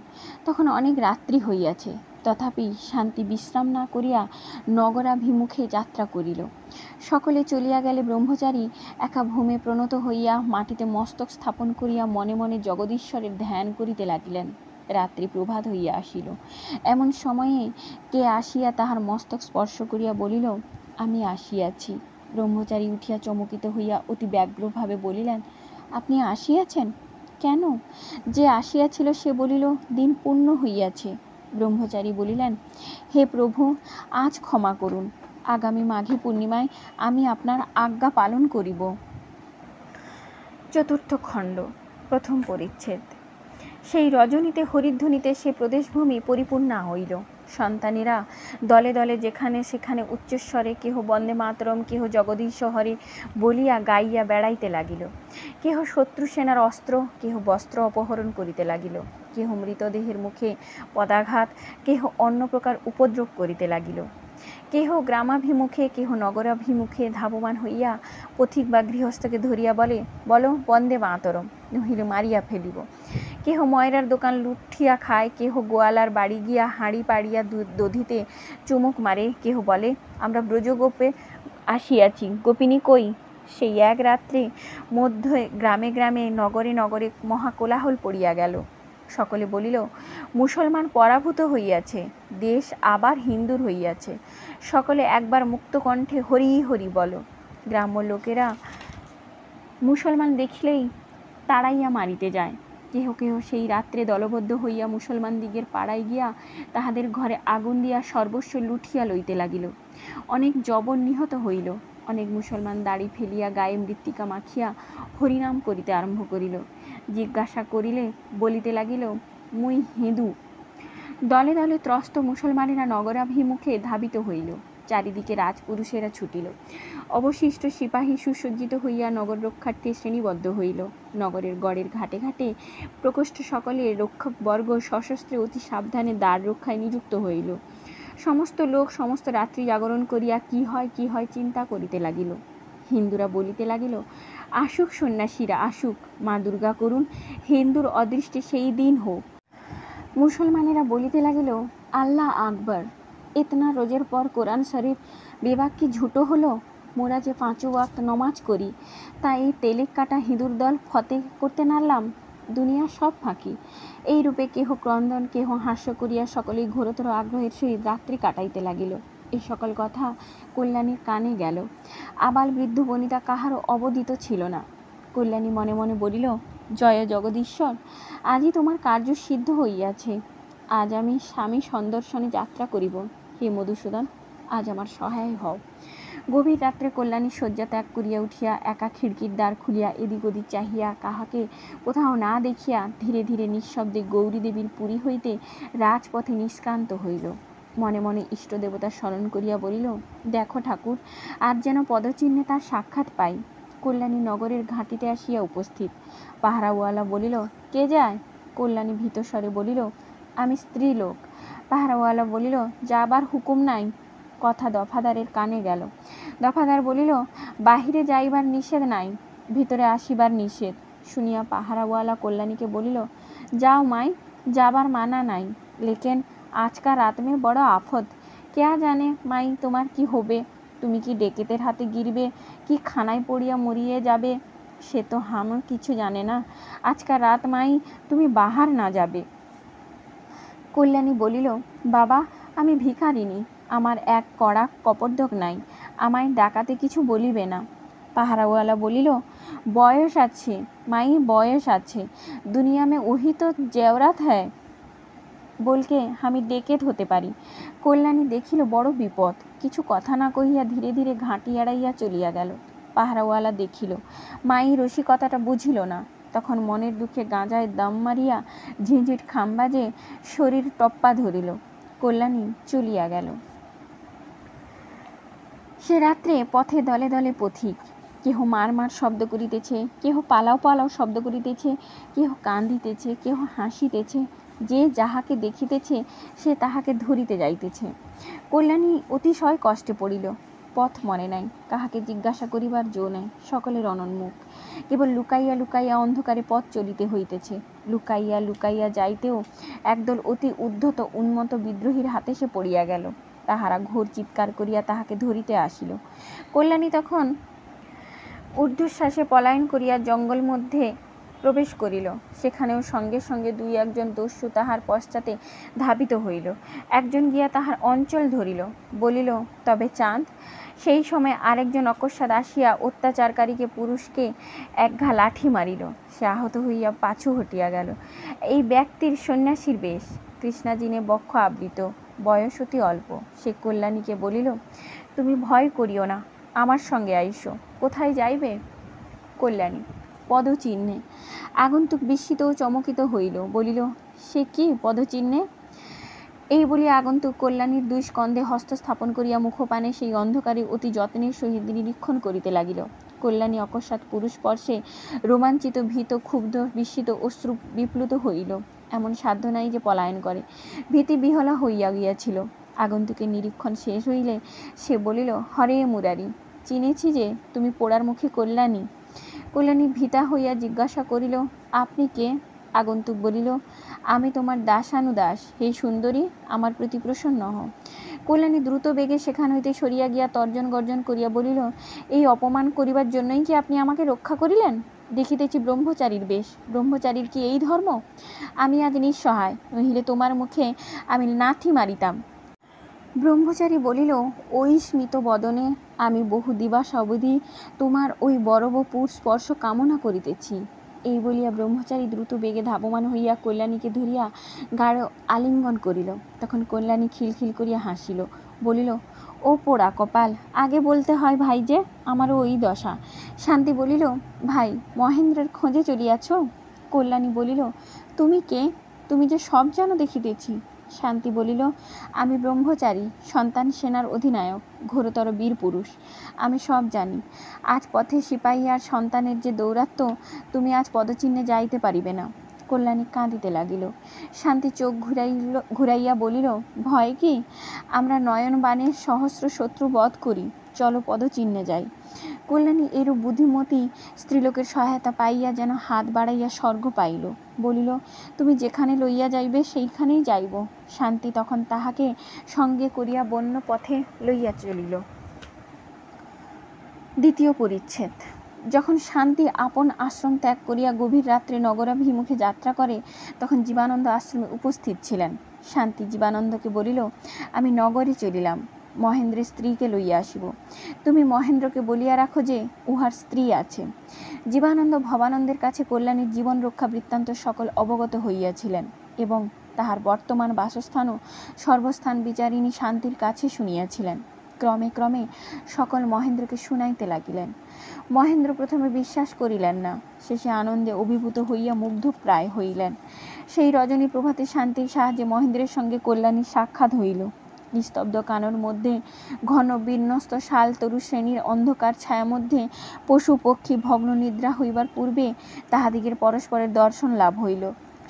A: তখন অনেক রাত্রি হইয়াছে, তথাপি শান্তি বিশ্রাম না করিয়া নগরাভিমুখে যাত্রা করিল। সকলে চলিয়া গেলে ব্রহ্মচারী একা ভূমে প্রণত হইয়া মাটিতে মস্তক স্থাপন করিয়া মনে মনে জগদীশ্বরের ধ্যান করিতে লাগিলেন। রাত্রি প্রভাত হইয়া আসিল। এমন সময়ে কে আসিয়া তাহার মস্তক স্পর্শ করিয়া বলিল, আমি আসিয়াছি। ব্রহ্মচারী উঠিয়া চমকিত হইয়া অতি ব্যগ্রভাবে বলিলেন, আপনি আসিয়াছেন? কেন? যে আসিয়াছিল সে বলিল, দিন পূর্ণ হইয়াছে। ব্রহ্মচারী বলিলেন, হে প্রভু, আজ ক্ষমা করুন। আগামী মাঘী পূর্ণিমায় আমি আপনার আজ্ঞা পালন করিব। চতুর্থ খণ্ড, প্রথম পরিচ্ছেদ। সেই রজনীতে হরিধ্বনিতে সে প্রদেশভূমি পরিপূর্ণা হইল। সন্তানেরা দলে দলে যেখানে সেখানে উচ্চস্বরে কেহ বন্দে মাতরম, কেহ জগদীশ হরে বলিয়া গাইয়া বেড়াইতে লাগিল। কেহ শত্রু সেনার অস্ত্র, কেহ বস্ত্র অপহরণ করিতে লাগিল। কেহ মৃতদেহের মুখে পদাঘাত, কেহ অন্য প্রকার উপদ্রব করিতে লাগিল। কেহ গ্রামাভিমুখে, কেহ নগরাভিমুখে ধাবমান হইয়া পথিক বা গৃহস্থকে ধরিয়া বলে, বলো বন্দে মাতরম, নহিলে মারিয়া ফেলিব। কেহ ময়রার দোকান লুঠিয়া খায়, কেহ গোয়ালার বাড়ি গিয়া হাঁড়ি পাড়িয়া দধিতে চুমুক মারে। কেহ বলে, আমরা ব্রজগোপে আসিয়াছি, গোপিনী কই? সেই এক রাত্রে মধ্যে গ্রামে গ্রামে নগরে নগরে মহাকোলাহল পড়িয়া গেল। সকলে বলিল, মুসলমান পরাভূত হইয়াছে, দেশ আবার হিন্দুর হইয়াছে। সকলে একবার মুক্ত কণ্ঠে হরি হরি বলো। গ্রাম্য লোকেরা মুসলমান দেখিলেই তাড়াইয়া মারিতে যায়। কেহ কেহ সেই রাত্রে দলবদ্ধ হইয়া মুসলমান দিগের পাড়ায় গিয়া তাহাদের ঘরে আগুন দিয়া সর্বস্ব লুঠিয়া লইতে লাগিল। অনেক যবন নিহত হইল। অনেক মুসলমান দাড়ি ফেলিয়া গায়ে মৃত্তিকা মাখিয়া হরিনাম করিতে আরম্ভ করিল। জিজ্ঞাসা করিলে বলিতে লাগিল, মুই হিঁদু। দলে দলে ত্রস্ত মুসলমানেরা নগরাভিমুখে ধাবিত হইল। চারিদিকে রাজপুরুষেরা ছুটিল। অবশিষ্ট সিপাহী সুসজ্জিত হইয়া নগর রক্ষার্থে শ্রেণীবদ্ধ হইল। নগরের গড়ের ঘাটে ঘাটে প্রকোষ্ঠ সকলে রক্ষকবর্গ সশস্ত্রে অতি সাবধানে দ্বার রক্ষায় নিযুক্ত হইল। সমস্ত লোক সমস্ত রাত্রি জাগরণ করিয়া কি হয় চিন্তা করিতে লাগিল। হিন্দুরা বলিতে লাগিল, আসুক সন্ন্যাসীরা আসুক, মা দুর্গা করুন, হিন্দুর অদৃষ্টে সেই দিন হোক। মুসলমানেরা বলিতে লাগিল, আল্লাহ আকবর, ইতনা রোজের পর কোরআন শরীফ বিভাগ কি ঝুটো হলো? মোরা যে 5 ওয়াক্ত নমাজ করি, তা এই তেলেক কাটা হিঁদুর দল ফতে করতে নারলাম? দুনিয়া সব ফাঁকি। এই রূপে কেহ ক্রন্দন, কেহ হাস্য করিয়া সকলেই ঘোরতর আগ্রহের সহিত রাত্রি কাটাইতে লাগিল। এই সকল কথা কল্যাণীর কানে গেল। আবাল বৃদ্ধ বনিতা কাহারও অবদিত ছিল না। কল্যাণী মনে মনে বলিল, জয় জগদীশ্বর, আজই তোমার কার্য সিদ্ধ হইয়াছে। আজ আমি স্বামী সন্দর্শনে যাত্রা করিব। হে মধুসূদন, আজ আমার সহায় হও। গভীর রাত্রে কল্যাণী শয্যা ত্যাগ করিয়া উঠিয়া একা খিড়কির দ্বার খুলিয়া এদিক ওদিক চাহিয়া কাহাকে কোথাও না দেখিয়া ধীরে ধীরে নিঃশব্দে গৌরী দেবীর পুরী হইতে রাজপথে নিষ্ক্রান্ত হইল। মনে মনে ইষ্টদেবতা স্মরণ করিয়া বলিল, দেখো ঠাকুর, আজ যেন পদচিহ্নে তার সাক্ষাৎ পাই। কল্যাণী নগরের ঘাটিতে আসিয়া উপস্থিত। পাহারাওয়ালা বলিল, কে যায়? কল্যাণী ভীত স্বরে বলিল, আমি স্ত্রীলোক। পাহারাওয়ালা বলিল, যাবার হুকুম নাই। কথা দফাদারের কানে গেল। দফাদার বলিল, বাহিরে যাইবার নিষেধ নাই, ভিতরে আসিবার নিষেধ। শুনিয়া পাহারাওয়ালা কল্যাণীকে বলিল, যাও মাই, যাবার মানা নাই, লেকিন আজকা রাত মে বড় আফত। কেয়া জানে মাই তোমার কি হবে? তুমি কি ডেকেতের হাতে গিরবে, কি খানায় পড়িয়া মরিয়ে যাবে, সে তো হাম কিছু জানে না। আজকা রাত মাই তুমি বাহার না যাবে। কল্যাণী বলিল, বাবা, আমি ভিখারিনী, আমার এক কড়া কপর্দক নাই, আমায় ডাকাতে কিছু বলিবে না। পাহারাওয়ালা বলিল, বয়স আছে মাই, বয়স আছে, দুনিয়া মে ওহি তো জেওরাত হ্যায়। বলকে আমি ডেকেত হতে পারি। কল্যাণী দেখিল বড় বিপদ, কিছু কথা না কহিয়া ধীরে ধীরে ঘাঁটি এড়াইয়া চলিয়া গেল। পাহারাওয়ালা দেখিল, মাই রসিকতাটা বুঝিল না। তখন মনের দুঃখে গাঁজায় দম মারিয়া ঝিঁঝিট খাম্বাজে শরীর টপ্পা ধরিল। কল্যাণী চলিয়া গেল। সে রাত্রে পথে দলে দলে পথিক, কেহ মার মার শব্দ করিতেছে, কেহ পালাও পালাও শব্দ করিতেছে, কেহ কান্দিতেছে, কেহ হাসিতেছে। যে যাহাকে দেখিতেছে সে তাহাকে ধরিতে যাইতেছে। কল্যাণী অতিশয় কষ্টে পড়িল। পথ মনে নাই, কাহাকে জিজ্ঞাসা করিবার জো নাই, সকলের অনন্মুখ। কেবল লুকাইয়া লুকাইয়া অন্ধকারে পথ চলিতে হইতেছে। লুকাইয়া লুকাইয়া যাইতেও একদল অতি উদ্ধত উন্মত্ত বিদ্রোহীর হাতে সে পড়িয়া গেল। তাহারা ঘোর চিৎকার করিয়া তাহাকে ধরিতে আসিল। কল্যাণী তখন ঊর্ধ্বশ্বাসে পলায়ন করিয়া জঙ্গল মধ্যে প্রবেশ করিল। সেখানেও সঙ্গে সঙ্গে দুই একজন দস্যু তাহার পশ্চাতে ধাবিত হইল। একজন গিয়া তাহার অঞ্চল ধরিল, বলিল, তবে চাঁদ? সেই সময় আরেকজন অকস্মাৎ আসিয়া অত্যাচারকারীকে পুরুষকে এক ঘা লাঠি মারিল। সে আহত হইয়া পাছু হটিয়া গেল। এই ব্যক্তির সন্ন্যাসীর বেশ, কৃষ্ণাজিনে বক্ষ আবৃত, বয়স অতি অল্প। সে কল্যাণীকে বলিল, তুমি ভয় করিও না, আমার সঙ্গে আইসো। কোথায় যাইবে? কল্যাণী, পদচিহ্নে। আগন্তুক বিস্মিত ও চমকিত হইল, বলিল, সে কি পদচিহ্নে? এই বলিয়া আগন্তুক কল্যাণীর দুই স্কন্ধে হস্ত স্থাপন করিয়া মুখপানে সেই অন্ধকারে অতি যত্নের সহিত নিরীক্ষণ করিতে লাগিল। কল্যাণী অকস্মাৎ পুরুষ স্পর্শে রোমাঞ্চিত, ভীত, ক্ষুব্ধ, বিস্মিত, অশ্রু বিপ্লুত হইল। এমন সাধ্য নাই যে পলায়ন করে। ভীতি বিহলা হইয়া গিয়াছিল। আগন্তুকের নিরীক্ষণ শেষ হইলে সে বলিল, হরে মুরারি, চিনেছি যে তুমি পোড়ার মুখী কল্যাণী। কল্যাণী ভীতা হইয়া জিজ্ঞাসা করিল, আপনি কে? আগন্তুক বলিল, আমি তোমার দাসানুদাস। হে সুন্দরী, আমার প্রতি প্রসন্ন হও। কল্যাণী দ্রুত বেগে সেখান হইতে সরিয়া গিয়া তর্জন গর্জন করিয়া বলিল, এই অপমান করিবার জন্যই কি আপনি আমাকে রক্ষা করিলেন? দেখিতেছি ব্রহ্মচারীর বেশ। ব্রহ্মচারীর কি এই ধর্ম? আমি আজ নিঃসহায়, নহিলে তোমার মুখে আমি লাথি মারিতাম। ব্রহ্মচারী বলিল, ওই স্মিত বদনে আমি বহু দিবস অবধি তোমার ওই বরবপুর স্পর্শ কামনা করিতেছি। এই বলিয়া ব্রহ্মচারী দ্রুত বেগে ধাবমান হইয়া কল্যাণীকে ধরিয়া গাঢ় আলিঙ্গন করিল। তখন কল্যাণী খিলখিল করিয়া হাসিল, বলিল, ও পোড়া কপাল, আগে বলতে হয় ভাই যে আমারও ওই দশা। শান্তি বলিল, ভাই মহেন্দ্রের খোঁজে চলিয়াছ? কল্যাণী বলিল, তুমি কে? তুমি যে সব জানো দেখিতেছি। শান্তি বলিল, আমি ব্রহ্মচারী, সন্তান সেনার অধিনায়ক, ঘোরতর বীর পুরুষ। আমি সব জানি। আজ পথে সিপাহীর সন্তানের যে দৌরাত্ম্য, তুমি আজ পদচিহ্নে যাইতে পারিবে না। কল্যাণী কাঁদিতে লাগিল। শান্তি চোখ ঘুরাইয়া বলিল, ভয় কি? আমরা নয়ন বাণের সহস্র শত্রু বধ করি, চলো পদচিহ্নে যাই। কল্যাণী এরূপ বুদ্ধিমতী স্ত্রীলোকের সহায়তা পাইয়া যেন হাত বাড়াইয়া স্বর্গ পাইল। বলিল, তুমি যেখানে লইয়া যাইবে সেইখানেই যাইব। শান্তি তখন তাহাকে সঙ্গে করিয়া বন্য পথে লইয়া চলিল। দ্বিতীয় পরিচ্ছেদ। যখন শান্তি আপন আশ্রম ত্যাগ করিয়া গভীর রাত্রে নগরাভিমুখে যাত্রা করে, তখন জীবানন্দ আশ্রমে উপস্থিত ছিলেন। শান্তি জীবানন্দকে বলিল, আমি নগরে চলিলাম, মহেন্দ্রের স্ত্রীকে লইয়া আসিব। তুমি মহেন্দ্রকে বলিয়া রাখো যে উহার স্ত্রী আছে। জীবানন্দ ভবানন্দের কাছে কল্যাণীর জীবন রক্ষা বৃত্তান্ত সকল অবগত হইয়াছিলেন এবং তাহার বর্তমান বাসস্থানও সর্বস্থান বিচারিণী শান্তির কাছে শুনিয়াছিলেন। ক্রমে ক্রমে সকল মহেন্দ্রকে শুনাইতে লাগিলেন। মহেন্দ্র প্রথমে বিশ্বাস করিলেন না, শেষে আনন্দে অভিভূত হইয়া মুগ্ধ প্রায় হইলেন। সেই রজনী প্রভাতে শান্তির সাহায্যে মহেন্দ্রের সঙ্গে কল্যাণীর সাক্ষাৎ হইল। নিস্তব্ধ কানন মধ্যে ঘন বিন্যস্ত শাল তরু শ্রেণীর অন্ধকার ছায়া মধ্যে পশু পক্ষী ভগ্ন নিদ্রা হইবার পূর্বে তাহাদিগের পরস্পরের দর্শন লাভ হইল।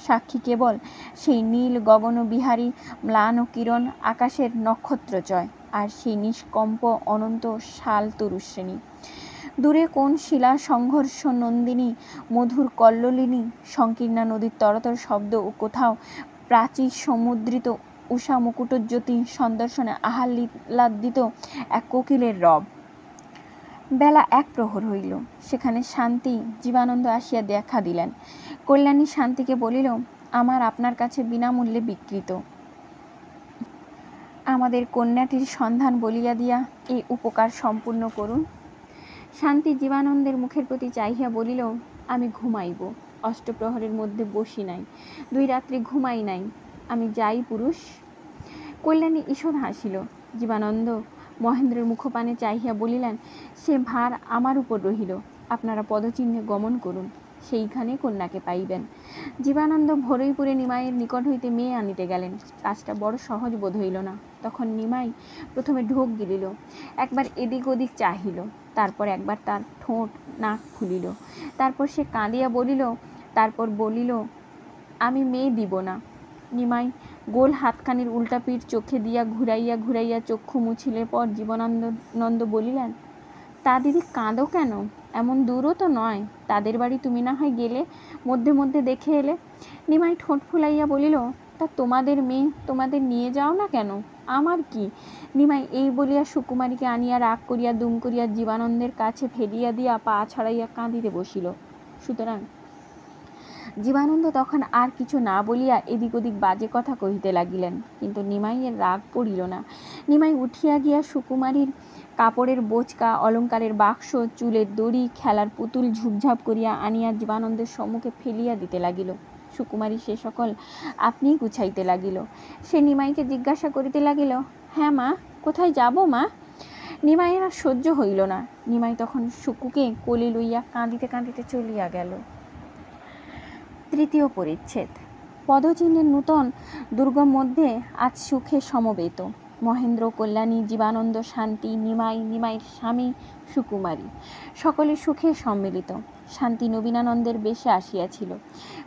A: সাক্ষী কেবল সেই নীল গগন বিহারী ম্লান কিরণ আকাশের নক্ষত্রচয় আর সেই নিষ্কম্প অনন্ত শাল তরুশ্রেণী। দূরে কোন শিলা সংঘর্ষ নন্দিনী মধুর কল্লোলিনী সংকীর্ণা নদীর তরতর শব্দ ও কোথাও প্রাচীর সমুদ্রিত উষা মুকুটজ্যোতি সন্দর্শনে আহ্লাদিত এক কোকিলের রব। বেলা 1 প্রহর হইল। সেখানে শান্তি জীবানন্দ আসিয়া দেখা দিলেন। কল্যাণী শান্তিকে বলিল, আমার আপনার কাছে বিনামূল্যে বিকৃত আমাদের কন্যাটির সন্ধান বলিয়া দিয়া এই উপকার সম্পূর্ণ করুন। শান্তি জীবানন্দের মুখের প্রতি চাহিয়া বলিল, আমি ঘুমাইব, অষ্টপ্রহরের মধ্যে বসি নাই, 2 রাত্রি ঘুমাই নাই। আমি যাই পুরুষ। কল্যাণী ঈষৎ হাসিল। জীবানন্দ মহেন্দ্রের মুখপানে চাহিয়া বলিলেন, সে ভার আমার উপর রহিল। আপনারা পদচিহ্নে গমন করুন, সেইখানে কন্যাকে পাইবেন। জীবানন্দ ভরইপুরে নিমাইয়ের নিকট হইতে মেয়ে আনিতে গেলেন। কাজটা বড় সহজ বোধ হইল না। তখন নিমাই প্রথমে ঢোক গিলিল, একবার এদিক ওদিক চাহিল, তারপর একবার তার ঠোঁট নাক খুলিল, তারপর সে কাঁদিয়া বলিল, আমি মেয়ে দিব না। নিমাই গোল হাতখানির উল্টা পিঠ চোখে দিয়া ঘুরাইয়া ঘুরাইয়া চক্ষু মুছিলের পর জীবনানন্দ বলিলেন, তা দিদি কাঁদো কেন? এমন দূরও তো নয়, তাদের বাড়ি তুমি না হয় গেলে, মধ্যে মধ্যে দেখে এলে। নিমাই ঠোঁট ফুলাইয়া বলিল, তা তোমাদের মেয়ে তোমাদের নিয়ে যাও না কেন? আমার কি? নিমাই এই বলিয়া সুকুমারীকে আনিয়া রাগ করিয়া দুম করিয়া জীবানন্দের কাছে ফেলিয়া দিয়া পা ছাড়াইয়া কাঁদিতে বসিল। সুতরাং জীবানন্দ তখন আর কিছু না বলিয়া এদিক ওদিক বাজে কথা কহিতে লাগিলেন, কিন্তু নিমাইয়ের রাগ পড়িল না। নিমাই উঠিয়া গিয়া সুকুমারীর কাপড়ের বোচকা, অলঙ্কারের বাক্স, চুলের দড়ি, খেলার পুতুল ঝুপঝাপ করিয়া আনিয়া জীবানন্দের সম্মুখে ফেলিয়া দিতে লাগিল। সুকুমারী সে সকল আপনিই গুছাইতে লাগিল। সে নিমাইকে জিজ্ঞাসা করিতে লাগিল, হ্যাঁ মা, কোথায় যাব মা? নিমাইয়ের আর সহ্য হইল না। নিমাই তখন সুকুকে কোলে লইয়া কাঁদিতে কাঁদিতে চলিয়া গেল। তৃতীয় পরিচ্ছেদ। পদচিহ্নের নূতন দুর্গম মধ্যে আজ সুখে সমবেত। মহেন্দ্র, কল্যাণী, জীবানন্দ, শান্তি, নিমাইয়ের স্বামী, সুকুমারী সকলে সুখে সম্মিলিত। শান্তি নবীনানন্দের বেশে আসিয়াছিল।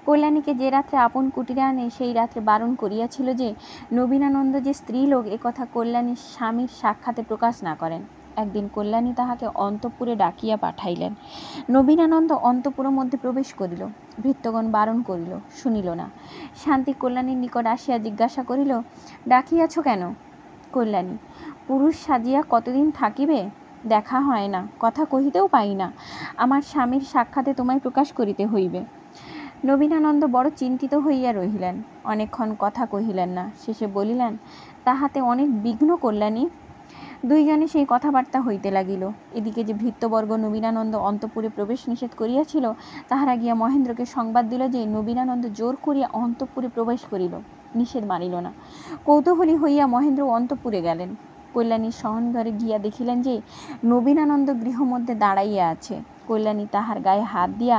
A: কল্যাণীকে যে রাত্রে আপন কুটিরে আনে, সেই রাত্রে বারণ করিয়াছিল যে নবীনানন্দ যে স্ত্রীলোক এ কথা কল্যাণীর স্বামীর সাক্ষাতে প্রকাশ না করেন। একদিন কল্যাণী তাহাকে অন্তঃপুরে ডাকিয়া পাঠাইলেন। নবীনানন্দ অন্তঃপুরের মধ্যে প্রবেশ করিল। ভৃত্যগণ বারণ করিল, শুনিল না। শান্তি কল্যাণীর নিকট আসিয়া জিজ্ঞাসা করিল, ডাকিয়াছ কেন? কল্যাণী, পুরুষ সাজিয়া কতদিন থাকিবে? দেখা হয় না, কথা কহিতেও পাই না। আমার স্বামীর সাক্ষাতে তোমায় প্রকাশ করিতে হইবে। নবীনানন্দ বড় চিন্তিত হইয়া রহিলেন। অনেকক্ষণ কথা কহিলেন না। শেষে বলিলেন, তাহাতে অনেক বিঘ্ন কল্যাণী। দুইজনে সেই কথাবার্তা হইতে লাগিল। এদিকে যে ভৃত্যবর্গ নবীনানন্দ অন্তঃপুরে প্রবেশ নিষেধ করিয়াছিল, তাহারা গিয়া মহেন্দ্রকে সংবাদ দিল যে নবীনানন্দ জোর করিয়া অন্তঃপুরে প্রবেশ করিল, নিষেধ মানিল না। কৌতূহলী হইয়া মহেন্দ্র অন্তঃপুরে গেলেন। কল্যাণীর শয়নঘরে গিয়া দেখিলেন যে নবীনানন্দ গৃহমধ্যে দাঁড়াইয়া আছে। কল্যাণী তাহার গায়ে হাত দিয়া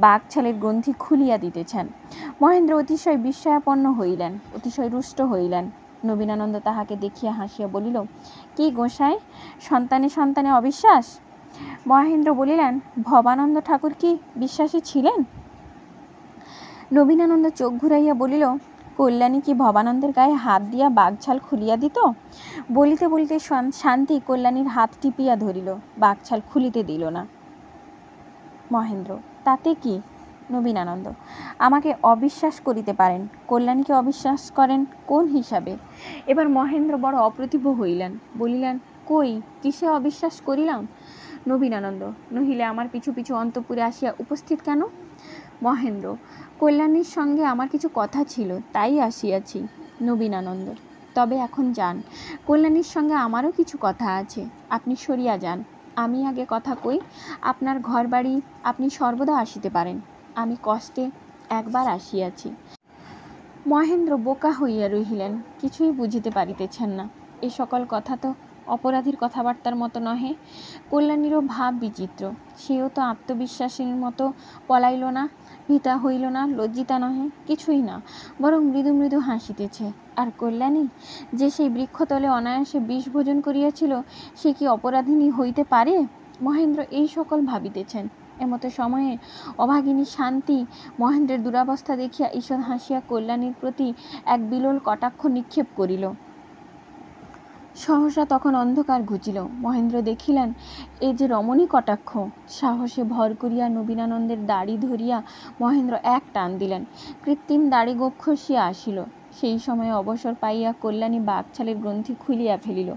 A: বাগছালের গ্রন্থি খুলিয়া দিতেছেন। মহেন্দ্র অতিশয় বিস্ময়াপন্ন হইলেন, অতিশয় রুষ্ট হইলেন। নবীনানন্দ তাহাকে দেখিয়া হাসিয়া বলিল, কি গোসাই, সন্তানে সন্তানে অবিশ্বাস? মহেন্দ্র বলিলেন, ভবানন্দ ঠাকুর কি বিশ্বাসী ছিলেন? নবীনানন্দ চোখ ঘুরাইয়া বলিল, কল্যাণী কি ভবানন্দের গায়ে হাত দিয়া বাগছাল খুলিয়া দিত? বলিতে বলিতে শান্তি কল্যাণীর হাত টিপিয়া ধরিল, বাগছাল খুলিতে দিল না। মহেন্দ্র, তাতে কি? নবীনানন্দ, আমাকে অবিশ্বাস করিতে পারেন, কল্যাণীকে অবিশ্বাস করেন কোন হিসাবে? এবার মহেন্দ্র বড় অপ্রতিভ হইলেন, বলিলেন, কই, কিসে অবিশ্বাস করিলাম? নবীনানন্দ, নহিলে আমার পিছু পিছু অন্তঃপুরে আসিয়া উপস্থিত কেন? মহেন্দ্র, কল্যাণীর সঙ্গে আমার কিছু কথা ছিল, তাই আসিয়াছি। নবীনানন্দ, তবে এখন যান, কল্যাণীর সঙ্গে আমারও কিছু কথা আছে, আপনি সরিয়া যান। আমি আগে কথা কই, আপনার ঘর বাড়ি আপনি সর্বদা আসিতে পারেন, আমি কষ্টে একবার আসিয়াছি। মহেন্দ্র বোকা হইয়া রহিলেন, কিছুই বুঝিতে পারিতেছেন না। এ সকল কথা তো অপরাধীর কথাবার্তার মতো নহে। কল্যাণীরও ভাব বিচিত্র, সেও তো আত্মবিশ্বাসের মতো পলাইল না, ভীতা হইল না, লজ্জিতা নহে, কিছুই না, বরং মৃদু মৃদু হাসিতেছে। আর কল্যাণী যে সেই বৃক্ষতলে অনায়াসে বিষ ভোজন করিয়াছিল, সে কি অপরাধিনী হইতে পারে? মহেন্দ্র এই সকল ভাবিতেছেন। এমতো সময়ে অভাগিনী শান্তি মহেন্দ্রের দুরাবস্থা দেখিয়া ঈষৎ হাসিয়া কল্যাণীর প্রতি এক বিলোল কটাক্ষ নিক্ষেপ করিল। সহসা তখন অন্ধকার ঘুচিল। মহেন্দ্র দেখিলেন, এ যে রমণী কটাক্ষ। সাহসে ভর করিয়া নবীনানন্দের দাড়ি ধরিয়া মহেন্দ্র এক টান দিলেন। কৃত্রিম দাড়ি গোঁফ খসিয়া আসিল। সেই সময়ে অবসর পাইয়া কল্যাণী বাগছালের গ্রন্থি খুলিয়া ফেলিল।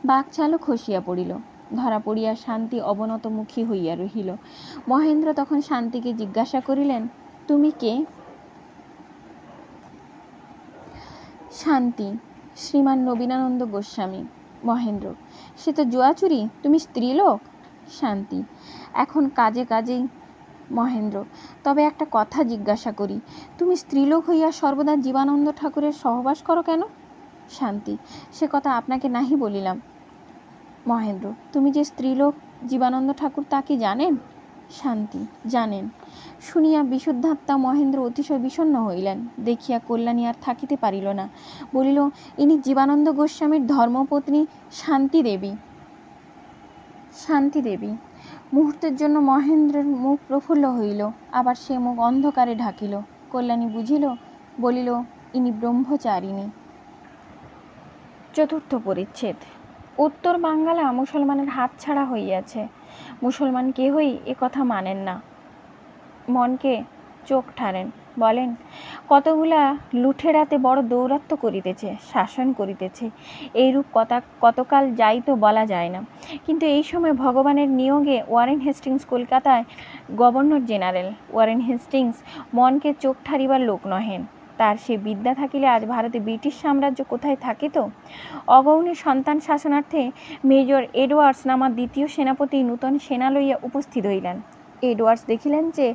A: বাগছালও খসিয়া পড়িল। ধরা পড়িয়া শান্তি অবনতমুখী হইয়া রহিল। মহেন্দ্র তখন শান্তিকে জিজ্ঞাসা করিলেন, তুমি কে? শান্তি, শ্রীমান নবীনানন্দ গোস্বামী। মহেন্দ্র, সে তো জুয়াচুরি, তুমি স্ত্রীলোক। শান্তি, এখন কাজে কাজেই মহেন্দ্র: তবে একটা কথা জিজ্ঞাসা করি, তুমি স্ত্রীলোক হইয়া সর্বদা জীবানন্দ ঠাকুরের সহবাস করো কেন? শান্তি: সে কথা আপনাকে নাহি বলিলাম। মহেন্দ্র: তুমি যে স্ত্রীলোক জীবানন্দ ঠাকুর তা কি জানেন? শান্তি: জানেন। শুনিয়া বিশুদ্ধাত্মা মহেন্দ্র অতিশয় বিষণ্ণ হইলেন। দেখিয়া কল্যাণী আর থাকিতে পারিল না, বলিল, ইনি জীবানন্দ গোস্বামীর ধর্মপত্নী শান্তি দেবী। শান্তি দেবী। মুহূর্তের জন্য মহেন্দ্রের মুখ প্রফুল্ল হইল, আবার সে মুখ অন্ধকারে ঢাকিল। কল্যাণী বুঝিল, বলিল, ইনি ব্রহ্মচারিণী। চতুর্থ পরিচ্ছেদ। উত্তর বাঙ্গালা মুসলমানের হাতছাড়া হইয়াছে। মুসলমান কেহই এ কথা মানেন না, মনকে চোখ ঠারেন, বলেন, কতগুলা লুঠেরাতে বড় দৌরাত্ম্য করিতেছে, শাসন করিতেছে, এইরূপ কতকাল যাইত বলা যায় না। কিন্তু এই সময় ভগবানের নিয়োগে ওয়ারেন হেস্টিংস কলকাতায় গভর্নর জেনারেল। ওয়ারেন হেস্টিংস মনকে চোখ ঠারিবার লোক নহেন। তার সে বিদ্যা থাকিলে আজ ভারতে ব্রিটিশ সাম্রাজ্য কোথায় থাকিত? অগৌণী সন্তান শাসনার্থে মেজর এডওয়ার্ডস নামা দ্বিতীয় সেনাপতি নূতন সেনা লইয়া উপস্থিত হইলেন। এডওয়ার্ডস দেখিলেন যে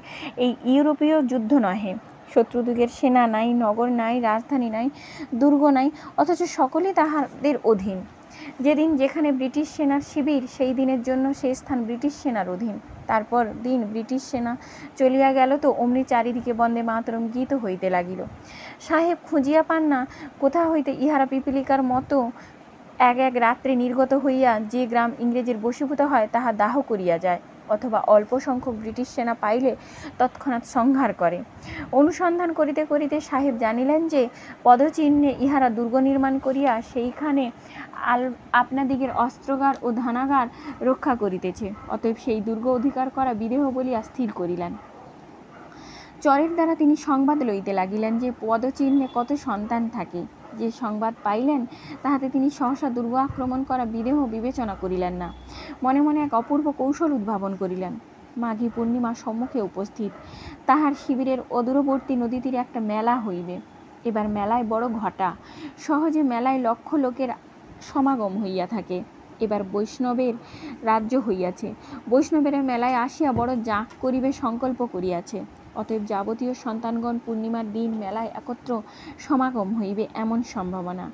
A: এই ইউরোপীয় যুদ্ধ নহে। শত্রুদিগের সেনা নাই, নগর নাই, রাজধানী নাই, দুর্গ নাই, অথচ সকলেই তাহাদের অধীন। যেদিন যেখানে ব্রিটিশ সেনার শিবির, সেই দিনের জন্য সেই স্থান ব্রিটিশ সেনার অধীন। তারপর দিন ব্রিটিশ সেনা চলিয়া গেল তো অমনি চারিদিকে বন্দে মাতরম গীত হইতে লাগিল। সাহেব খুঁজিয়া পান না কোথা হইতে ইহারা পিপীলিকার মতো এক এক রাত্রে নির্গত হইয়া যে গ্রাম ইংরেজের বশীভূত হয় তাহা দাহ করিয়া যায়, অথবা অল্প সংখ্যক ব্রিটিশ সেনা পাইলে তৎক্ষণাৎ সংহার করে। অনুসন্ধান করিতে করিতে সাহেব জানিলেন যে পদচিহ্নে ইহারা দুর্গ নির্মাণ করিয়া সেইখানে আপনাদিগের অস্ত্রাগার ও ধানাগার রক্ষা করিতেছে। অতএব সেই দুর্গ অধিকার করা বিদেহ বলিয়া স্থির করিলেন। চরের দ্বারা তিনি সংবাদ লইতে লাগিলেন যে পদচিহ্নে কত সন্তান থাকে। যে সংবাদ পাইলেন তাহাতে তিনি সহসা দুর্গ আক্রমণ করা বিদেহ বিবেচনা করিলেন না, মনে মনে এক অপূর্ব কৌশল উদ্ভাবন করিলেন। মাঘী পূর্ণিমা সম্মুখে উপস্থিত। তাহার শিবিরের অদূরবর্তী নদীতীরে একটা মেলা হইবে। এবার মেলায় বড় ঘটা, সহজে মেলায় লক্ষ লোকের সমাগম হইয়া থাকে। এবার বৈষ্ণবের রাজ্য হইয়াছে। বৈষ্ণবের মেলায় আসিয়া বড় জাঁক করিবে সংকল্প করিয়াছে। অতএব যাবতীয় সন্তানগণ পূর্ণিমার দিন মেলায় একত্র সমাগম হইবে এমন সম্ভাবনা।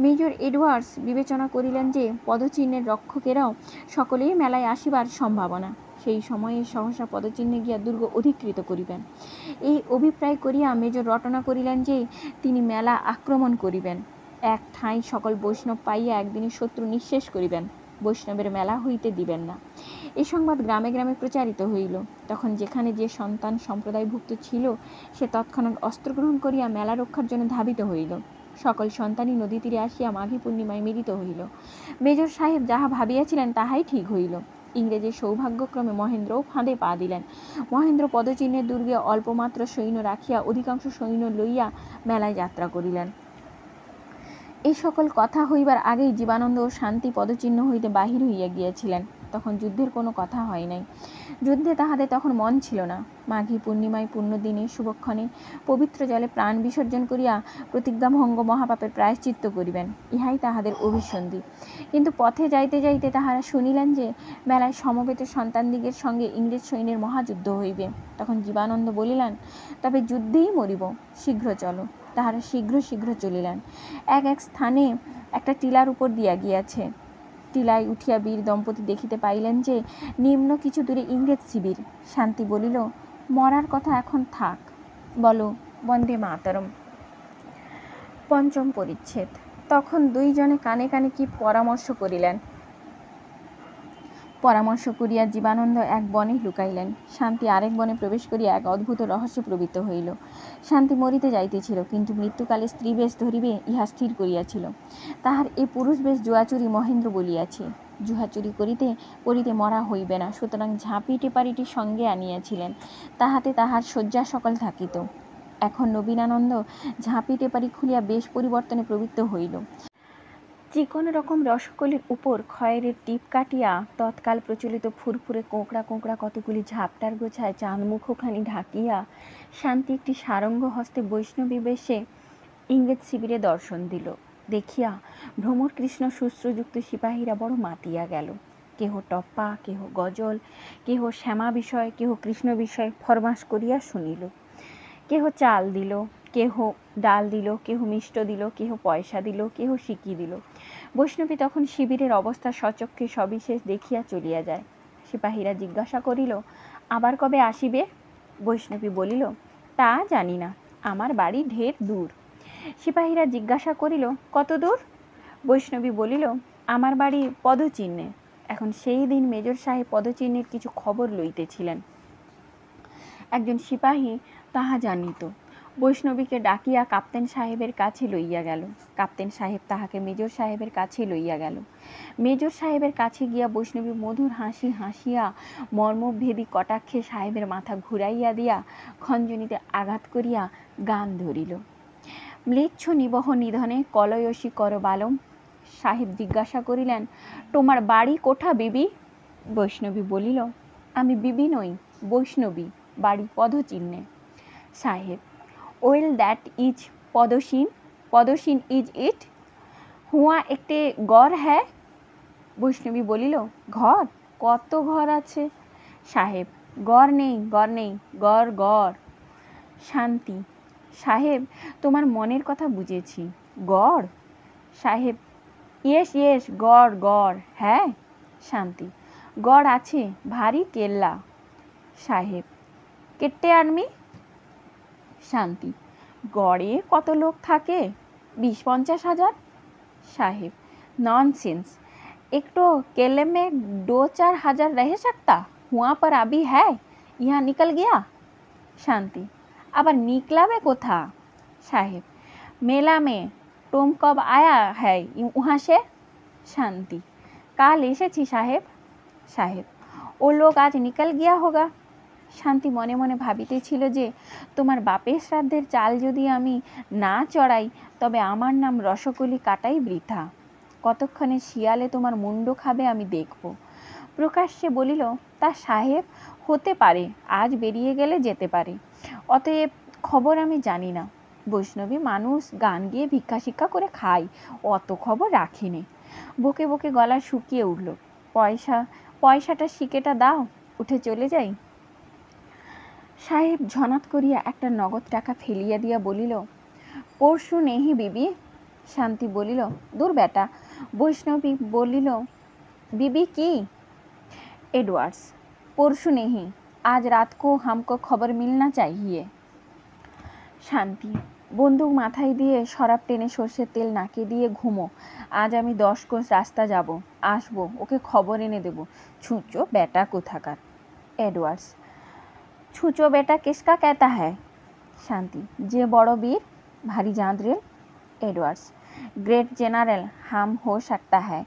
A: মেজর এডওয়ার্ডস বিবেচনা করিলেন যে পদচিহ্নের রক্ষকেরাও সকলেই মেলায় আসিবার সম্ভাবনা। সেই সময়ে সহসা পদচিহ্নে গিয়া দুর্গ অধিকৃত করিবেন। এই অভিপ্রায় করিয়া মেজর রটনা করিলেন যে তিনি মেলা আক্রমণ করিবেন। এক ঠাঁই সকল বৈষ্ণব পাইয়া একদিনে শত্রু নিঃশেষ করিবেন, বৈষ্ণবের মেলা হইতে দিবেন না। এই সংবাদ গ্রামে গ্রামে প্রচারিত হইল। তখন যেখানে যে সন্তান সম্প্রদায়ভুক্ত ছিল সে তৎক্ষণাৎ অস্ত্র গ্রহণ করিয়া মেলা রক্ষার জন্য ধাবিত হইল। সকল সন্তানই নদী তীরে আসিয়া মাঘী পূর্ণিমায় মিলিত হইল। মেজর সাহেব যাহা ভাবিয়াছিলেন তাহাই ঠিক হইল। ইংরেজের সৌভাগ্যক্রমে মহেন্দ্রও ফাঁদে পা দিলেন। মহেন্দ্র পদচিহ্নের দুর্গে অল্পমাত্র সৈন্য রাখিয়া অধিকাংশ সৈন্য লইয়া মেলায় যাত্রা করিলেন। এই সকল কথা হইবার আগেই জীবানন্দ ও শান্তি পদচিহ্ন হইতে বাহির হইয়া গিয়াছিলেন। তখন যুদ্ধের কোনো কথা হয় নাই। যুদ্ধে তাহাদের তখন মন ছিল না। মাঘী পূর্ণিমায় পুণ্যদিনে শুভক্ষণে পবিত্র জলে প্রাণ বিসর্জন করিয়া প্রতিজ্ঞাভঙ্গ মহাপাপের প্রায়শ্চিত্ত করিবেন, ইহাই তাহাদের অভিসন্ধি। কিন্তু পথে যাইতে যাইতে তাহারা শুনিলেন যে মেলায় সমবেত সন্তানদিগের সঙ্গে ইংরেজ সৈন্যের মহাযুদ্ধ হইবে। তখন জীবানন্দ বলিলেন, তবে যুদ্ধেই মরিব, শীঘ্র চলো। তাহারা শীঘ্র শীঘ্র চলিলেন। এক এক স্থানে একটা টিলার উপর দিয়া গিয়াছে। টিলায় উঠিয়া বীর দম্পতি দেখিতে পাইলেন যে নিম্ন কিছু দূরে ইংরেজ শিবির। শান্তি বলিল, মরার কথা এখন থাক, বলো বন্দে মাতরম। পঞ্চম পরিচ্ছেদ। তখন দুইজনে কানে কানে কি পরামর্শ করিলেন। পরামর্শ করিয়া জীবানন্দ এক বনে লুকাইলেন। শান্তি আরেক বনে প্রবেশ করিয়া এক অদ্ভুত রহস্যে প্রবৃত্ত হইল। শান্তি মরিতে যাইতেছিল, কিন্তু মৃত্যুকালে স্ত্রী বেশ ধরিবে ইহা স্থির করিয়াছিল। তাহার এ পুরুষ বেশ জুয়াচুরি মহেন্দ্র বলিয়াছে। জুহাচুরি করিতে করিতে মরা হইবে না, সুতরাং ঝাঁপি টেপারিটি সঙ্গে আনিয়াছিলেন, তাহাতে তাহার শয্যা সকল থাকিত। এখন নবীনানন্দ ঝাঁপি টেপারি খুলিয়া বেশ পরিবর্তনে প্রবৃত্ত হইল। চিকন রকম রসকলির উপর খয়েরের টিপ কাটিয়া তৎকাল প্রচলিত ফুরফুরে কোঁকড়া কোঁকড়া কতগুলি ঝাপটার গোছায় চাঁদমুখোখানি ঢাকিয়া শান্তি একটি সারঙ্গ হস্তে বৈষ্ণবী বেশে ইংরেজ শিবিরে দর্শন দিল। দেখিয়া ভ্রমর কৃষ্ণ শুশ্রযুক্ত সিপাহীরা বড় মাতিয়া গেল। কেহ টপ্পা, কেহ গজল, কেহ শ্যামা বিষয়, কেহ কৃষ্ণ বিষয় ফরমাস করিয়া শুনিল। কেহ চাল দিল, কেহ ডাল দিল, কেহ মিষ্ট দিল, কেহ পয়সা দিল, কেহ সিকি দিল। বৈষ্ণবী তখন শিবিরের অবস্থা সচক্ষে সবিশেষ দেখিয়া চলিয়া যায়। সিপাহীরা জিজ্ঞাসা করিল, আবার কবে আসিবে? বৈষ্ণবী বলিল, তা জানি না, আমার বাড়ি ঢের দূর। সিপাহীরা জিজ্ঞাসা করিল, কত দূর? বৈষ্ণবী বলিল, আমার বাড়ি পদচিহ্নে। এখন সেই দিন মেজর সাহেব পদচিহ্নের কিছু খবর লইতেছিলেন। একজন সিপাহী তাহা জানিত। বৈষ্ণবীকে ডাকিয়া কাপ্তেন সাহেবের কাছে লইয়া গেল। কাপ্তেন সাহেব তাহাকে মেজর সাহেবের কাছে লইয়া গেল। মেজর সাহেবের কাছে গিয়া বৈষ্ণবী মধুর হাসি হাসিয়া মর্মভেদী কটাক্ষে সাহেবের মাথা ঘুরাইয়া দিয়া খঞ্জনীতে আঘাত করিয়া গান ধরিল। ম্লেচ্ছ নিবহ নিধনে কলয়সী কর বালম। সাহেব জিজ্ঞাসা করিলেন, তোমার বাড়ি কোঠা বিবি? বৈষ্ণবী বলিল, আমি বিবি নই, বৈষ্ণবী, বাড়ি পদচিহ্নে। সাহেব, ওয়েল দ্যাট ইজ পদসীন, পদসীন ইজ ইট, হুয়া একটে গড় হ্যায়। বৈষ্ণবী বলিল, ঘর? কত ঘর আছে? সাহেব, গড় নেই, গড় নেই, গড় গড়। শান্তি, সাহেব, তোমার মনের কথা বুঝেছি, গড়? সাহেব, ইয়েস ইয়েস, গড় গড়, হ্যাঁ। শান্তি, গড় আছে, ভারী কেল্লা। সাহেব, কেটে আর্মি? শান্তি, গড়ে কত লোক থাকে? 20-50 হাজার। साहिब, नॉनसेंस, एक तो केले में 2-4 हजार रह सकता, वहाँ पर अभी है, यहाँ निकल गया। शांति, अब निकला में कोथा? साहिब, मेला में, तुम कब आया है वहाँ से? शांति, काल एसेছি साहेब। साहेब, वो लोग आज निकल गया होगा। শান্তি মনে মনে ভাবিতেছিল যে তোমার বাপের শ্রাদ্ধের চাল যদি আমি না চড়াই তবে আমার নাম রসকলি কাটাই বৃথা। কতক্ষণে শিয়ালে তোমার মুন্ড খাবে আমি দেখব। প্রকাশ্যে বলিল, তা সাহেব, হতে পারে, আজ বেরিয়ে গেলে যেতে পারে, অতএব খবর আমি জানি না। বৈষ্ণবী মানুষ, গান গিয়ে ভিক্ষা শিক্ষা করে খায়, অত খবর রাখিনি। বকে বকে গলা শুকিয়ে উঠল। পয়সাটা শিকেটা দাও, উঠে চলে যাই। সাহেব ঝনাত করিয়া একটা নগদ টাকা ফেলিয়া দিয়া বলিল, পরশু নেহি বিবি। শান্তি বলিল, দূর বেটা। বৈষ্ণবী বলিল, বিবি কি? एडवर्ड्स, परसों नहीं, आज रात को हमको खबर मिलना चाहिए। शांति, बंदूक माथाय दिए शराब टेने सर्षेर तेल नाके दिए घुमो, आज आमी 10 कोस रास्ता जाबो, आसबो, ओके खबर एने देबो, छुचो बेटा कोथाकार। एडवर्ड्स, छुचो बेटा किसका कहता है? शांति, जे बड़ो वीर, भारी जांदरेल। एडवर्ड्स, ग्रेट जनरल हम हो सकता है,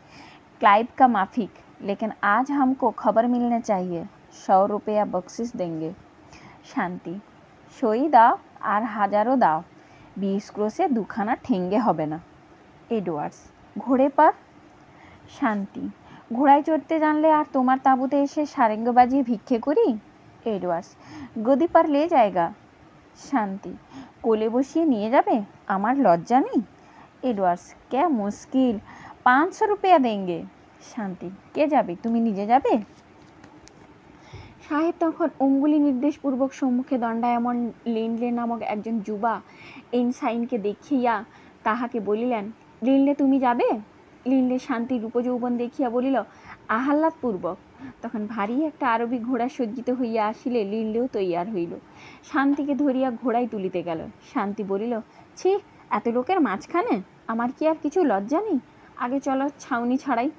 A: क्लाइव का माफिक, लेकिन आज हमको खबर मिलना चाहिए, 100 रुपया बख्शिश देंगे। शांति, सही दाओ और हजारों दाओ, 20 क्रोशे दुखाना ठेंगे होबे ना। एडवर्ड्स, घोड़े पर? शांति, घोड़ाয় चढ़ते जानले और तुम्हार ताबूते एसे सारेंग बाजिए भिक्षे करी। एडवर्ड्स, गदी पर ले जाएगा। शांति, कोले बसिए निये जाबे, आमार लज्जा नेই। एडवर्ड्स, क्या मुश्किल, 500 रुपया देंगे। শান্তি, কে যাবে, তুমি নিজে যাবে? সাহেব তখন অঙ্গুলি নির্দেশপূর্বক সম্মুখে দণ্ডায়মন লিন্ডলে নামক একজন যুবা এনসাইনকে দেখিয়া তাহাকে বলিলেন, লিন্ডলে তুমি যাবে? লিন্ডলে শান্তির রূপযৌবন দেখিয়া বলিল, আহ্লাদপূর্বক। তখন ভারী একটা আরবি ঘোড়া সজ্জিত হইয়া আসিলে লিন্ডলেও তৈয়ার হইল। শান্তিকে ধরিয়া ঘোড়ায় তুলিতে গেল। শান্তি বলিল, ছি, এত লোকের মাঝখানে আমার কি আর কিছু লজ্জা নেই? আগে চলো ছাউনি ছাড়াই।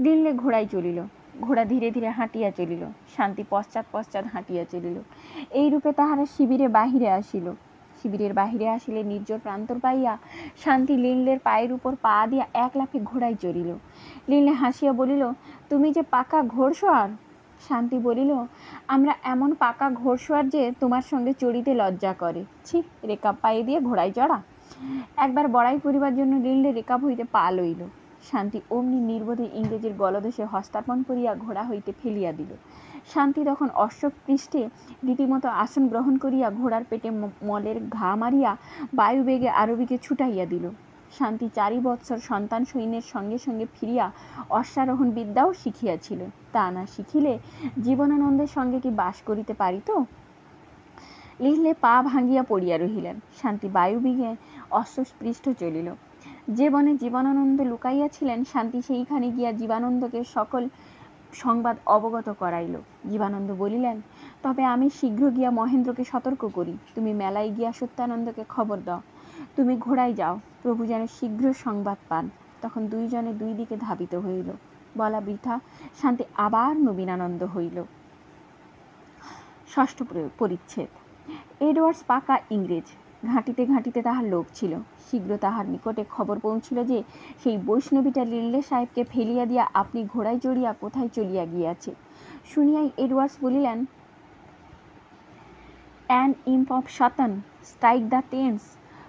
A: লিন্ডলে ঘোড়ায় চলিল। ঘোড়া ধীরে ধীরে হাঁটিয়া চলিল। শান্তি পশ্চাৎ পশ্চাৎ হাঁটিয়া চলিল। এইরূপে তাহারা শিবিরে বাহিরে আসিল। শিবিরের বাহিরে আসিলে নির্জন প্রান্তর পাইয়া শান্তি লিন্ডলের পায়ের উপর পা দিয়া এক লাফে ঘোড়ায় চড়িল। লিন্ডলে হাসিয়া বলিল, তুমি যে পাকা ঘোড়সওয়ার। শান্তি বলিল, আমরা এমন পাকা ঘোড়সওয়ার যে তোমার সঙ্গে চড়িতে লজ্জা করে। ছি, রেকাব পায়ে দিয়ে ঘোড়ায় চড়া। একবার বড়াই করিবার জন্য লিন্ডলে রেকাব হইতে পা লইল। শান্তি অমনি নির্বোধে ইংরেজের গলদেশে হস্তার্পণ করিয়া ঘোড়া হইতে ফেলিয়া দিল। শান্তি তখন অশ্বপৃষ্ঠে রীতিমতো আসন গ্রহণ করিয়া ঘোড়ার পেটে মলের ঘা মারিয়া বায়ুবেগে আরবিকে ছুটাইয়া দিল। শান্তি 4 বৎসর সন্তান সৈন্যের সঙ্গে সঙ্গে ফিরিয়া অশ্বারোহণ বিদ্যাও শিখিয়াছিল। তা না শিখিলে জীবনানন্দের সঙ্গে কি বাস করিতে পারিত? লিখলে পা ভাঙিয়া পড়িয়া রহিলেন। শান্তি বায়ুবেগে অশ্বপৃষ্ঠ চলিল। যে বনে জীবনানন্দ লুকাইয়াছিলেন, শান্তি সেইখানে গিয়া জীবানন্দকে সকল সংবাদ অবগত করাইল। জীবানন্দ বলিলেন, তবে আমি শীঘ্র গিয়া মহেন্দ্রকে সতর্ক করি। তুমি মেলায় গিয়া সত্যানন্দকে খবর দাও। তুমি ঘোড়ায় যাও, প্রভু যেন শীঘ্র সংবাদ পান। তখন দুইজনে দুই দিকে ধাবিত হইল। বলা বৃথা, শান্তি আবার নবীনানন্দ হইল। 6ষ্ঠ পরিচ্ছেদ। এডওয়ার্ডস পাকা ইংরেজ। ঘাঁটিতে ঘাঁটিতে তাহার লোক ছিল। শীঘ্র তাহার নিকটে খবর পৌঁছিল যে সেই বৈষ্ণবীটা লিল্লে সাহেবকে ফেলিয়া দিয়া আপনি ঘোড়ায় চড়িয়া কোথায় চলিয়া গিয়াছে। শুনিয়াই এডওয়ার্ডস বলিলেন, an imp of Satan, strike the tents.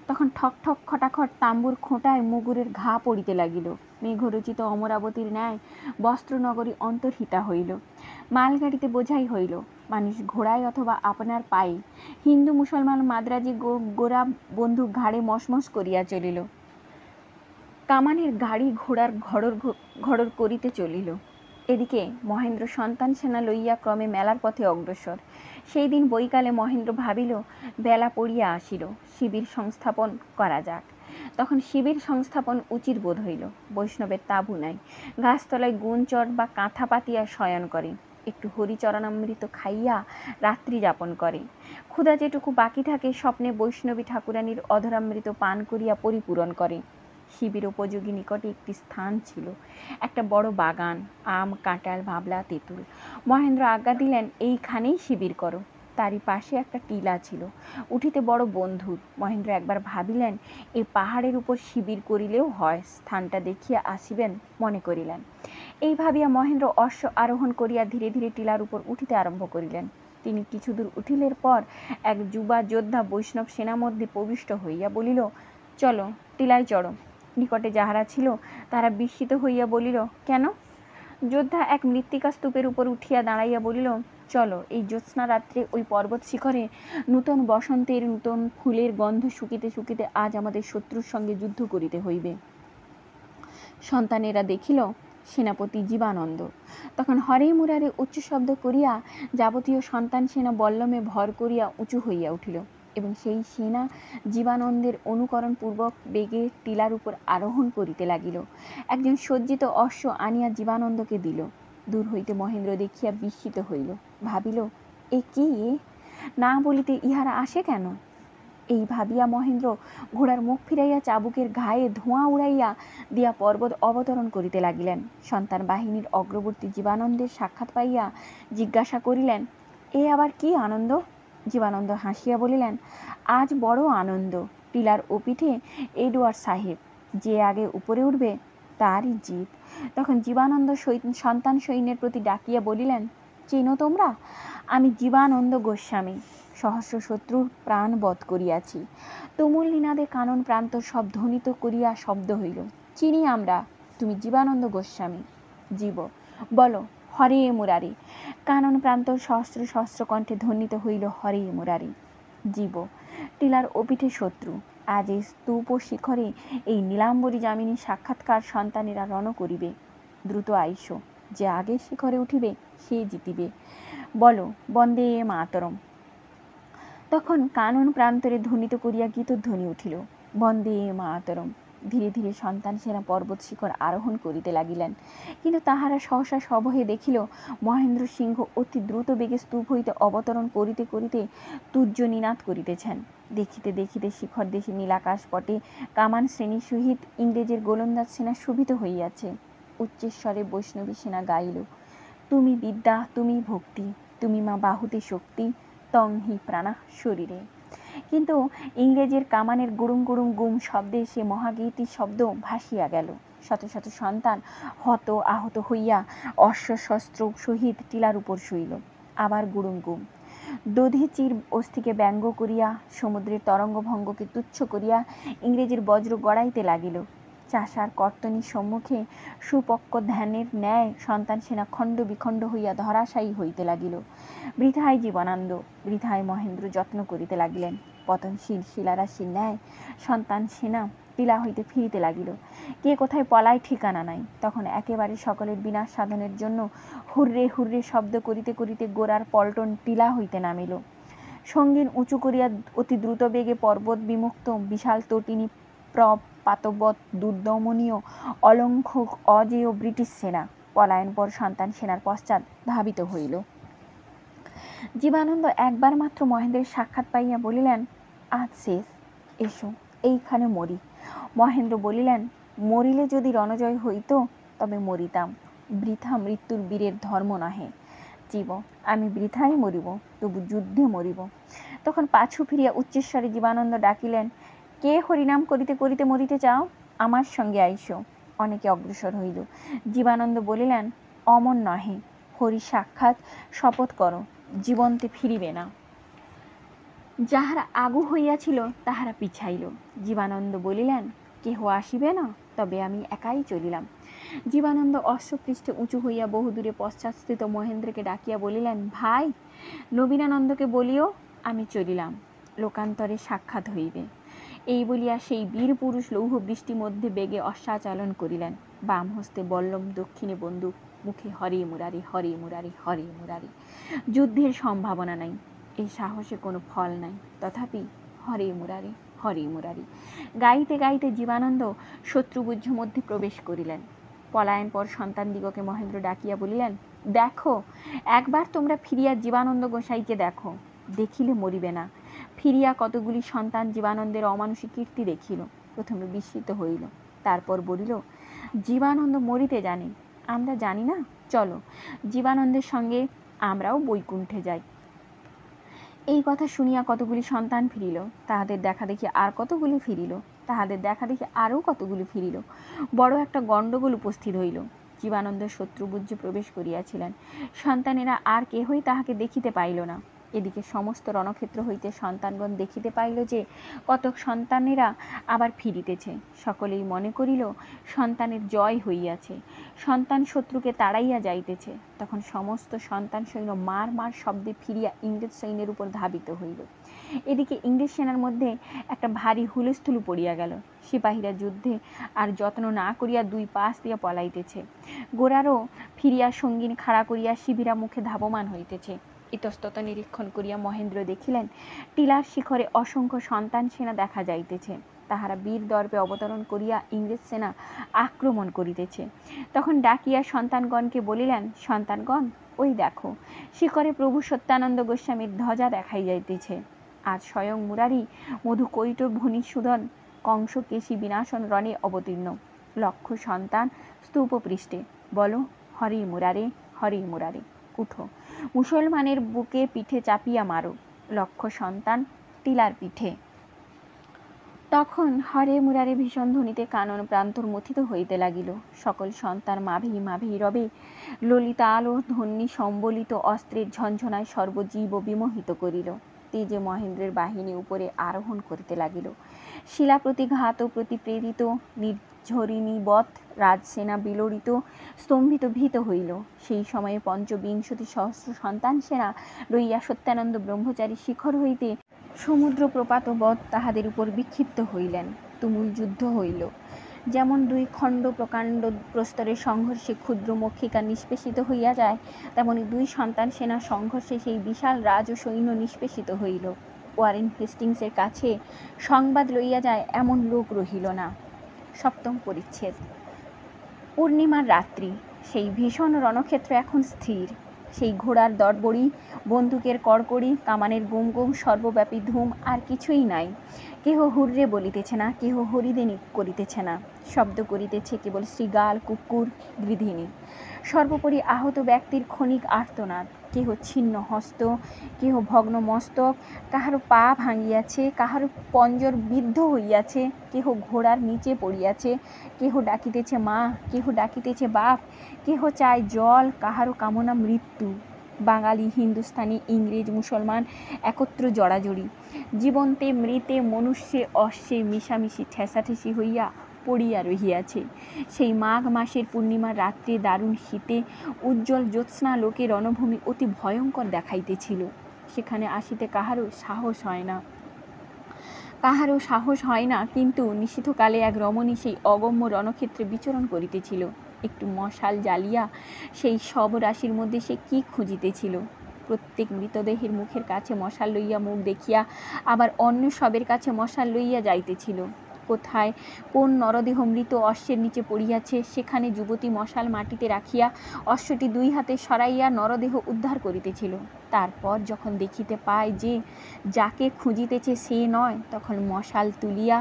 A: তখন ঠক ঠক খটাখট তাম্বুর খোঁটায় মুগুরের ঘা পড়িতে লাগিল। মেঘরচিত অমরাবতীর ন্যায় বস্ত্রনগরী অন্তর্হিতা হইল। মালগাড়িতে বোঝাই হইল, মানুষ ঘোড়ায় অথবা আপনার পায়ে। হিন্দু মুসলমান মাদ্রাজি গোরা বন্দুক ঘাড়ে মশমশ করিয়া চলিল। কামানের গাড়ি ঘোড়ার ঘড়র ঘড়র করিতে চলিল। এদিকে মহেন্দ্র সন্তান সেনা লইয়া ক্রমে মেলার পথে অগ্রসর। সেই দিন বৈকালে মহেন্দ্র ভাবিল, বেলা পড়িয়া আসিল, শিবির সংস্থাপন করা যাক। তখন শিবির সংস্থাপন উচিত বোধ হইল। বৈষ্ণবের তাঁবু নাই, গাছতলায় গুণচট বা কাঁথা পাতিয়া শয়ন করে, একটু হরিচরণামৃত খাইয়া রাত্রি যাপন করে। ক্ষুধা যেটুকু বাকি থাকে স্বপ্নে বৈষ্ণবী ঠাকুরানীর অধরামৃত পান করিয়া পরিপূরণ করে। শিবির উপযোগী নিকটে একটি স্থান ছিল, একটা বড় বাগান, আম, কাঁঠাল, ভাবলা, তেঁতুল। মহেন্দ্র আজ্ঞা দিলেন, এইখানেই শিবির করো। তারই পাশে একটা টিলা ছিল, উঠিতে বড় বন্ধুর। মহেন্দ্র একবার ভাবিলেন, এই পাহাড়ের উপর শিবির করিলেও হয়, স্থানটা দেখিয়া আসিবেন মনে করিলেন। এই ভাবিয়া মহেন্দ্র অশ্ব আরোহণ করিয়া ধীরে ধীরে টিলার উপর উঠিতে আরম্ভ করিলেন। তিনি কিছু দূর উঠিলের পর এক যুবা যোদ্ধা বৈষ্ণব সেনা মধ্যে প্রবিষ্ট হইয়া বলিল, চলো টিলায় চড়ো। নিকটে যাহারা ছিল তারা বিস্মিত হইয়া বলিল, কেন? যোদ্ধা এক মৃত্তিকা স্তূপের উপর উঠিয়া দাঁড়াইয়া বলিল, চলো, এই জ্যোৎস্না রাত্রে ওই পর্বত শিখরে নূতন বসন্তের নূতন ফুলের গন্ধ শুকিতে শুকিতে আজ আমাদের শত্রুর সঙ্গে যুদ্ধ করিতে হইবে। সন্তানেরা দেখিল সেনাপতি জীবানন্দ। তখন হরে মুরারে উচ্চ শব্দ করিয়া যাবতীয় সন্তান সেনা বল্লমে ভর করিয়া উঁচু হইয়া উঠিল এবং সেই সেনা জীবানন্দের অনুকরণ পূর্বক বেগে টিলার উপর আরোহণ করিতে লাগিল। একজন সজ্জিত অশ্ব আনিয়া জীবানন্দকে দিল। দূর হইতে মহেন্দ্র দেখিয়া বিস্মিত হইল, ভাবিল, এ কি? না বলিতে ইহারা আসে কেন? এই ভাবিয়া মহেন্দ্র ঘোড়ার মুখ ফিরাইয়া চাবুকের ঘায়ে ধোঁয়া উড়াইয়া দিয়া পর্বত অবতরণ করিতে লাগিলেন। সন্তান বাহিনীর অগ্রবর্তী জীবানন্দের সাক্ষাৎ পাইয়া জিজ্ঞাসা করিলেন, এ আবার কি আনন্দ? জীবানন্দ হাসিয়া বলিলেন, আজ বড় আনন্দ। টিলার ওপিঠে এডওয়ার্ড সাহেব, যে আগে উপরে উঠবে তারই জিত। তখন জীবানন্দ সন্তান সৈন্যের প্রতি ডাকিয়া বলিলেন, চেনো তোমরা? আমি জীবানন্দ গোস্বামী সহস্র শত্রুর প্রাণ বধ করিয়াছি। তুমুল নিনাদে কানন প্রান্ত সব ধ্বনিত করিয়া শব্দ হইল, চিনি আমরা, তুমি জীবানন্দ গোস্বামী। জীব, বলো হরে মুরারি। কানন প্রান্ত সহস্র সহস্র কণ্ঠে ধ্বনিত হইল, হরে মুরারি। জীব, টিলার ওপিঠে শত্রু। আজ এই স্তূপ ও শিখরে এই নীলাম্বরী যামিনী সাক্ষাৎকার সন্তানেরা রণ করিবে। দ্রুত আইস, যে আগে শিখরে উঠিবে সে জিতিবে। বলো বন্দে মাতরম। তখন কানন প্রান্তরে ধ্বনিত করিয়া গীতধ্বনি উঠিল, বন্দে মাতরম। ধীরে ধীরে সন্তান সেনা পর্বত শিখর আরোহণ করিতে লাগিলেন। কিন্তু তাহারা সহসা সভয়ে দেখিল মহেন্দ্র সিংহ অতি দ্রুত বেগে স্তূপ হইতে অবতরণ করিতে করিতে তুর্য নিনাদ করিতেছেন। দেখিতে দেখিতে শিখর দেশে নীলাকাশ পটে কামান শ্রেণীর সহিত ইংরেজের গোলন্দাজ সেনা শোভিত হইয়াছে। উচ্চেশ্বরে বৈষ্ণবী সেনা গাইল, তুমি বিদ্যা, তুমি ভক্তি, তুমি মা বাহুতে শক্তি, তং হি প্রাণা শরীরে। কিন্তু ইংরেজের কামানের গুড়ুম গুড়ুম গুম শব্দে সে মহাগীতির শব্দ ভাসিয়া গেল। শত শত সন্তান হত আহত হইয়া অশ্বশস্ত্র সহিত টিলার উপর শুইল। আবার গুড়ুম গুম। দধিচির অস্থিকে ব্যঙ্গ করিয়া সমুদ্রের তরঙ্গ ভঙ্গকে তুচ্ছ করিয়া ইংরেজের বজ্র গড়াইতে লাগিল। চাষার কর্তনীর সম্মুখে সুপক্ক ধ্যানের ন্যায় সন্তান সেনা খণ্ড বিখণ্ড হইয়া ধরাশায়ী হইতে লাগিল। বৃথায় জীবনানন্দ, বৃথায় মহেন্দ্র যত্ন করিতে লাগিলেন। পতনশীল শিলারাশির ন্যায় সন্তান সেনা টিলা হইতে ফিরিতে লাগিল। কে কোথায় পলায় ঠিকানা নাই। তখন একেবারে সকলের বিনাশ সাধনের জন্য হুররে হুররে শব্দ করিতে করিতে গোরার পল্টন টিলা হইতে নামিল। সঙ্গীন উঁচু করিয়া অতি দ্রুত বেগে পর্বত বিমুক্ত বিশাল তটিনী প্রপাতবৎ দুর্দমনীয় অলঙ্ঘ অজেয় ব্রিটিশ সেনা পলায়নপর সন্তান সেনার পশ্চাৎ ধাবিত হইল। জীবানন্দ একবার মাত্র মহেন্দ্রের সাক্ষাৎ পাইয়া বলিলেন, আজ শেষ, এসো এইখানে মরি। মহেন্দ্র বলিলেন, মরিলে যদি রণজয় হইত তবে মরিতাম, বৃথা মৃত্যুর বীরের ধর্ম নহে। জীব, আমি বৃথাই মরিব, তবু যুদ্ধে মরিব। তখন পাছু ফিরিয়া উচ্চেশ্বরে জীবানন্দ ডাকিলেন, কে হরিনাম করিতে করিতে মরিতে চাও, আমার সঙ্গে আইসো। অনেকে অগ্রসর হইল। জীবানন্দ বলিলেন, অমন নহে, হরি সাক্ষাৎ শপথ করো, জীবন্তে ফিরিবে না। যাহারা আগু হইয়াছিল তাহারা পিছাইল। জীবানন্দ বলিলেন, কেহ আসিবে না, তবে আমি একাই চলিলাম। জীবানন্দ অশ্বপৃষ্ঠে উঁচু হইয়া বহুদূরে পশ্চাৎস্থিত মহেন্দ্রকে ডাকিয়া বলিলেন, ভাই, নবীনানন্দকে বলিও আমি চলিলাম, লোকান্তরে সাক্ষাৎ হইবে। এই বলিয়া সেই বীর পুরুষ লৌহ বৃষ্টি মধ্যে বেগে অশ্বাচালন করিলেন। বাম হস্তে বল্লম, দক্ষিণে বন্দুক, মুখে হরে মুরারি হরে মুরারি হরে মুরারি। যুদ্ধের সম্ভাবনা নাই, এই সাহসে কোনো ফল নাই, তথাপি হরে মুরারি হরে মুরারি গাইতে গাইতে জীবানন্দ শত্রুবুদ্ধ মধ্যে প্রবেশ করিলেন। পলায়ন পর সন্তানদিগকে মহেন্দ্র ডাকিয়া বলিলেন, দেখো, একবার তোমরা ফিরিয়া জীবানন্দ গোসাইকে দেখো, দেখিলে মরিবে না। ফিরিয়া কতগুলি সন্তান জীবানন্দের অমানুষী কীর্তি দেখিল। প্রথমে বিস্মিত হইল, তারপর বলিল, জীবানন্দ মরিতে জানে, আমরা জানি না, চলো জীবানন্দের সঙ্গে আমরাও বৈকুণ্ঠে যাই। এই কথা শুনিয়া কতগুলি সন্তান ফিরিল, তাহাদের দেখা দেখি আর কতগুলি ফিরিল, তাহাদের দেখা দেখি আরও কতগুলি ফিরিল। বড় একটা গণ্ডগোল উপস্থিত হইল। জীবানন্দ শত্রুবুজ্জ প্রবেশ করিয়াছিলেন। সন্তানেরা আর কেহই তাহাকে দেখিতে পাইল না। এদিকে সমস্ত রণক্ষেত্র হইতে সন্তানগণ দেখিতে পাইল যে কতক সন্তানেরা আবার ফিরিতেছে। সকলেই মনে করিল সন্তানের জয় হইয়াছে, সন্তান শত্রুকে তাড়াইয়া যাইতেছে। তখন সমস্ত সন্তান সৈন্য মার মার শব্দে ফিরিয়া ইংরেজ সৈন্যের উপর ধাবিত হইল। এদিকে ইংরেজ সেনার মধ্যে একটা ভারী হুলস্থুলু পড়িয়া গেল। সিপাহীরা যুদ্ধে আর যত্ন না করিয়া দুই পাশ দিয়া পলাইতেছে। গোরারও ফিরিয়া সঙ্গীন খাড়া করিয়া শিবিরা মুখে ধাবমান হইতেছে। ইতস্তত নিরীক্ষণ করিয়া মহেন্দ্র দেখিলেন, টিলার শিখরে অসংখ্য সন্তান সেনা দেখা যাইতেছে। তাহারা বীর দর্পে অবতরণ করিয়া ইংরেজ সেনা আক্রমণ করিতেছে। তখন ডাকিয়া সন্তানগণকে বলিলেন, সন্তানগণ, ওই দেখো, শিখরে প্রভু সত্যানন্দ গোস্বামীর ধ্বজা দেখাই যাইতেছে। আজ স্বয়ং মুরারি মধু কৈটব ভনীসূদন কংস কেশী বিনাশন রণে অবতীর্ণ। লক্ষ সন্তান স্তূপপৃষ্ঠে, বলো হরে মুরারে হরে মুরারে। উঠো, মুসলমানের বুকে পিঠে চাপিয়া মারো, লক্ষ সন্তান টিলার পিঠে। তখন হরে মুরারে ভীষণ ধ্বনিতে কানন প্রান্তর মথিত হইতে লাগিল। সকল সন্তান মাভি মাভি রবে ললিতাল ও ধ্বনি সম্বলিত অস্ত্রের ঝঞ্ঝনায় সর্বজীব বিমোহিত করিল। তেজে মহেন্দ্রের বাহিনী উপরে আরোহণ করিতে লাগিল। শিলা প্রতিঘাত ও প্রতিপ্রেরিত নির্ঝরিণীবৎ রাজসেনা বিলড়িত স্তম্ভিত ভীত হইল। সেই সময়ে ৫৫,০০০ সন্তান সেনা লইয়া সত্যানন্দ ব্রহ্মচারী শিখর হইতে সমুদ্র প্রপাতবৎ তাহাদের উপর বিক্ষিপ্ত হইলেন। তুমুল যুদ্ধ হইল। যেমন দুই খণ্ড প্রকাণ্ড প্রস্তরের সংঘর্ষে ক্ষুদ্র মক্ষিকা নিষ্পেষিত হইয়া যায়, তেমনি দুই সন্তান সেনা সংঘর্ষে সেই বিশাল রাজ ও সৈন্য নিষ্পেষিত হইল। ওয়ারেন হেস্টিংসের কাছে সংবাদ লইয়া যায় এমন লোক রহিল না। সপ্তম পরিচ্ছেদ। পূর্ণিমার রাত্রি। সেই ভীষণ রণক্ষেত্র এখন স্থির। সেই ঘোড়ার দরবড়ি, বন্দুকের কড়কড়ি, কামানের গুম গুম, সর্বব্যাপী ধূম, আর কিছুই নাই। কেহ হুররে বলিতেছে না, কেহ হরিদেনী করিতেছে না। শব্দ করিতেছে কেবল শৃগাল, কুকুর, গৃধিনী। সর্বোপরি আহত ব্যক্তির ক্ষণিক আর্তনাদ। কেহ ছিন্ন হস্ত, কেহ ভগ্ন মস্তক, কাহারও পা ভাঙিয়াছে, কাহারও পঞ্জর বিদ্ধ হইয়াছে, কেহ ঘোড়ার নিচে পড়িয়াছে, কেহ ডাকিতেছে মা, কেহ ডাকিতেছে বাপ, কেহ চায় জল, কাহারও কামনা মৃত্যু। বাঙালি, হিন্দুস্তানি, ইংরেজ, মুসলমান একত্র জড়াজড়ি। জীবন্তে মৃতে, মনুষ্যে অশ্বে মিশামিশি ঠেসাঠেসি হইয়া পড়িয়া রহিয়াছে। সেই মাঘ মাসের পূর্ণিমার রাত্রে দারুণ শীতে উজ্জ্বল জ্যোৎস্না লোকে রণভূমি অতি ভয়ঙ্কর দেখাইতেছিল। সেখানে আসিতে কাহারও সাহস হয় না। কাহারও সাহস হয় না, কিন্তু নিশীথকালে এক রমণী সেই অগম্য রণক্ষেত্রে বিচরণ করিতেছিল। একটু মশাল জ্বালিয়া সেই সব রাশির মধ্যে সে কি খুঁজিতেছিল। প্রত্যেক মৃতদেহের মুখের কাছে মশাল লইয়া মুখ দেখিয়া আবার অন্য সবের কাছে মশাল লইয়া যাইতেছিল। কোথায় কোন নরদেহ মৃত অশ্বের নিচে পড়িয়াছে, সেখানে যুবতী মশাল মাটিতে রাখিয়া অশ্বটি 2 হাতে সরাইয়া নরদেহ উদ্ধার করিতেছিল। তারপর যখন দেখিতে পায় যে যাকে খুঁজিতেছে সে নয়, তখন মশাল তুলিয়া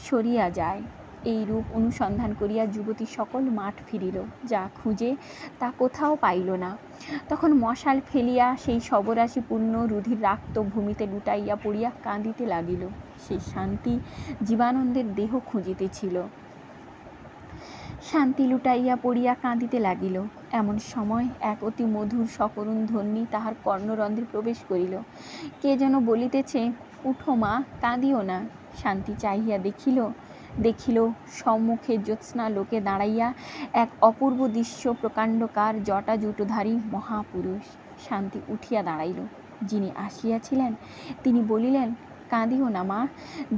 A: সরিয়া যায়। এই রূপ অনুসন্ধান করিয়া যুবতী সকল মাঠ ফিরিল, যা খুঁজে তা কোথাও পাইল না। তখন মশাল ফেলিয়া সেই সবরাশি পূর্ণ রুধির রাক্ত ভূমিতে লুটাইয়া পড়িয়া কাঁদিতে লাগিল। সেই শান্তি জীবানন্দের দেহ খুঁজিতেছিল। শান্তি লুটাইয়া পড়িয়া কাঁদিতে লাগিল। এমন সময় এক অতি মধুর সকরুণ ধ্বনি তাহার কর্ণরন্ধ্রে প্রবেশ করিল। কে যেন বলিতেছে, উঠো মা, কাঁদিও না। শান্তি চাহিয়া দেখিল সম্মুখে জ্যোৎস্না লোকে দাঁড়াইয়া এক অপূর্ব দৃশ্য প্রকাণ্ডকার জটাজুটধারী মহাপুরুষ। শান্তি উঠিয়া দাঁড়াইল। যিনি আসিয়াছিলেন তিনি বলিলেন, কাঁদিও না মা,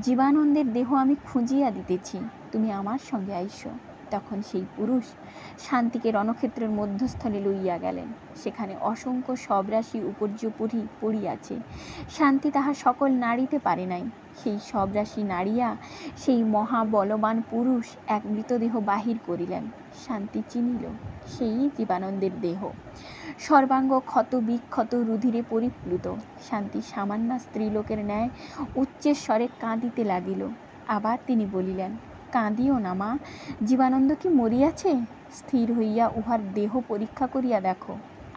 A: জীবানন্দের দেহ আমি খুঁজিয়া দিতেছি, তুমি আমার সঙ্গে আইসো। তখন সেই পুরুষ শান্তিকে রণক্ষেত্রের মধ্যস্থলে লইয়া গেলেন। সেখানে অসংখ্য সবরাশি উপর্যুপরি পড়িয়াছে। শান্তি তাহা সকল নাড়িতে পারে নাই। সেই সবরাশি নাড়িয়া সেই মহাবলবান পুরুষ এক মৃতদেহ বাহির করিলেন। শান্তি চিনিল, সেই জীবানন্দের দেহ। সর্বাঙ্গ ক্ষত বিক্ষত, রুধিরে পরিপ্লুত। শান্তি সামান্য স্ত্রীলোকের ন্যায় উচ্চস্বরে কাঁদিতে লাগিল। আবার তিনি বলিলেন, কাঁদিও না মা, জীবানন্দ কি মরিয়াছে? স্থির হইয়া উহার দেহ পরীক্ষা করিয়া দেখো,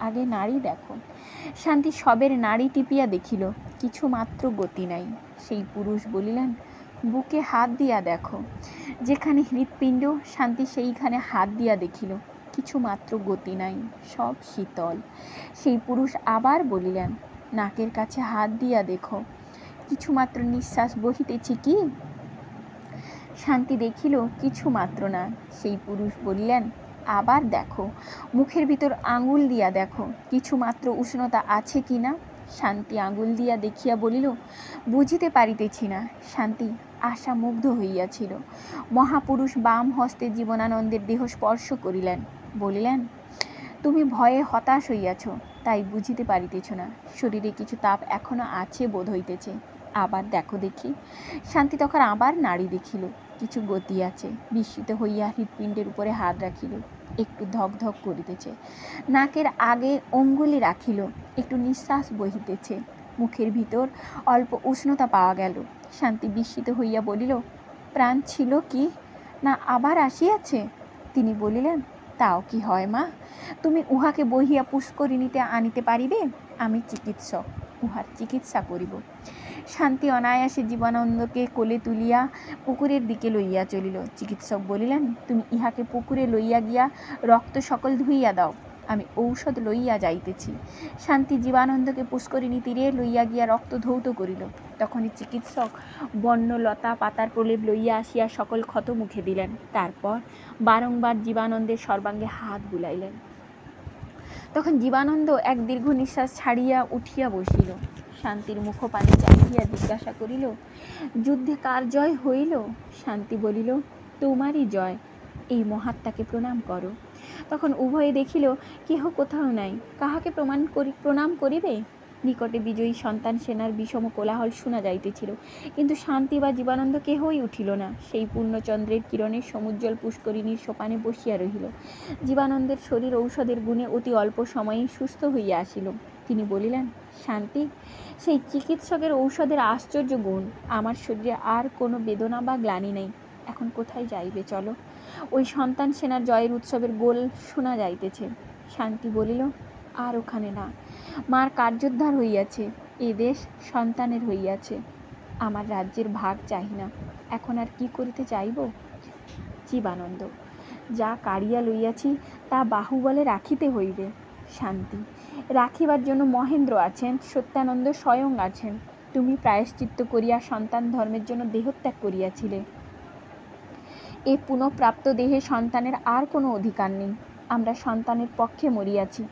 A: আগে নাড়ি দেখো। শান্তি সবের নাড়ি টিপিয়া দেখিল, কিছু মাত্র গতি নাই। সেই পুরুষ বলিলেন, বুকে হাত দিয়া দেখো। যেখানে হৃৎপিণ্ড, শান্তি সেইখানে হাত দিয়া দেখিল, কিছু মাত্র গতি নাই, সব শীতল। সেই পুরুষ আবার বলিলেন, নাকের কাছে হাত দিয়া দেখো, কিছু মাত্র নিঃশ্বাস বহিতেছে কি? শান্তি দেখিল, কিছু মাত্র না। সেই পুরুষ বলিলেন, আবার দেখো, মুখের ভিতর আঙুল দিয়া দেখো, কিছু মাত্র উষ্ণতা আছে কি না? শান্তি আঙুল দিয়া দেখিয়া বলিল, বুঝিতে পারিতেছি না। শান্তি আশামুগ্ধ হইয়াছিল। মহাপুরুষ বাম হস্তে জীবনানন্দের দেহ স্পর্শ করিলেন, বলিলেন, তুমি ভয়ে হতাশ হইয়াছ, তাই বুঝিতে পারিতেছ না। শরীরে কিছু তাপ এখনো আছে বোধ হইতেছে, আবার দেখো দেখি। শান্তি তখন আবার নাড়ি দেখিল, কিছু গতি আছে। বিস্মিত হইয়া হৃৎপিণ্ডের উপরে হাত রাখিল, একটু ধক ধক করিতেছে। নাকের আগে অঙ্গুলি রাখিল, একটু নিঃশ্বাস বহিতেছে। মুখের ভিতর অল্প উষ্ণতা পাওয়া গেল। শান্তি বিস্মিত হইয়া বলিল, প্রাণ ছিল কি না আবার আসিয়াছে? তিনি বলিলেন, তাও কি হয় মা, তুমি উহাকে বহিয়া পুষ্করিণীতে আনিতে পারিবে? আমি চিকিৎসক, উহার চিকিৎসা করিব। শান্তি অনায়াসে জীবানন্দকে কোলে তুলিয়া পুকুরের দিকে লইয়া চলিল। চিকিৎসক বলিলেন, তুমি ইহাকে পুকুরে লইয়া গিয়া রক্ত সকল ধুইয়া দাও, আমি ঔষধ লইয়া যাইতেছি। শান্তি জীবানন্দকে পুষ্করিণী তীরে লইয়া গিয়া রক্ত ধৌত করিল। তখনই চিকিৎসক বন্যলতা পাতার প্রলেপ লইয়া আসিয়া সকল ক্ষত মুখে দিলেন। তারপর বারংবার জীবানন্দের সর্বাঙ্গে হাত বুলাইলেন। তখন জীবানন্দ এক দীর্ঘ নিঃশ্বাস ছাড়িয়া উঠিয়া বসিল। শান্তির মুখপানে চাহিয়া জিজ্ঞাসা করিল, যুদ্ধে কার জয় হইল? শান্তি বলিল, তোমারই জয়, এই মহাত্মাকে প্রণাম করো। তখন উভয়ে দেখিল, কেহ কোথাও নাই। কাহাকে প্রণাম করিবে? নিকটে বিজয়ী সন্তান সেনার বিষম কোলাহল শোনা যাইতেছিল, কিন্তু শান্তি বা জীবানন্দ কেহই উঠিল না। সেই পূর্ণচন্দ্রের কিরণে সমুজ্জ্বল পুষ্করিণীর সোপানে বসিয়া রহিল। জীবানন্দের শরীর ঔষধের গুণে অতি অল্প সময়েই সুস্থ হইয়া আসিল। তিনি বলিলেন, শান্তি, সেই চিকিৎসকের ঔষধের আশ্চর্য গুণ। আমার শরীরে আর কোনো বেদনা বা গ্লানি নেই। এখন কোথায় যাইবে, চলো। ওই সন্তান সেনার জয়ের উৎসবের গোল শোনা যাইতেছে। শান্তি বলিল, আর ওখানে না, মার কার্যোদ্ধার হইয়াছে, এ দেশ সন্তানের হইয়াছে। আমার রাজ্যের ভাগ চাহি না, এখন আর কি করিতে চাইব? জীবানন্দ, যা কাড়িয়া লইয়াছি তা বাহুবলে রাখিতে হইবে। শান্তি, রাখিবার জন্য মহেন্দ্র আছেন, সত্যানন্দ স্বয়ং আছেন। তুমি প্রায়শ্চিত্ত করিয়া সন্তান ধর্মের জন্য দেহত্যাগ করিয়াছিলে। এ পুনঃপ্রাপ্ত দেহে সন্তানের আর কোনো অধিকার নেই। আমরা সন্তানের পক্ষে মরিয়াছি।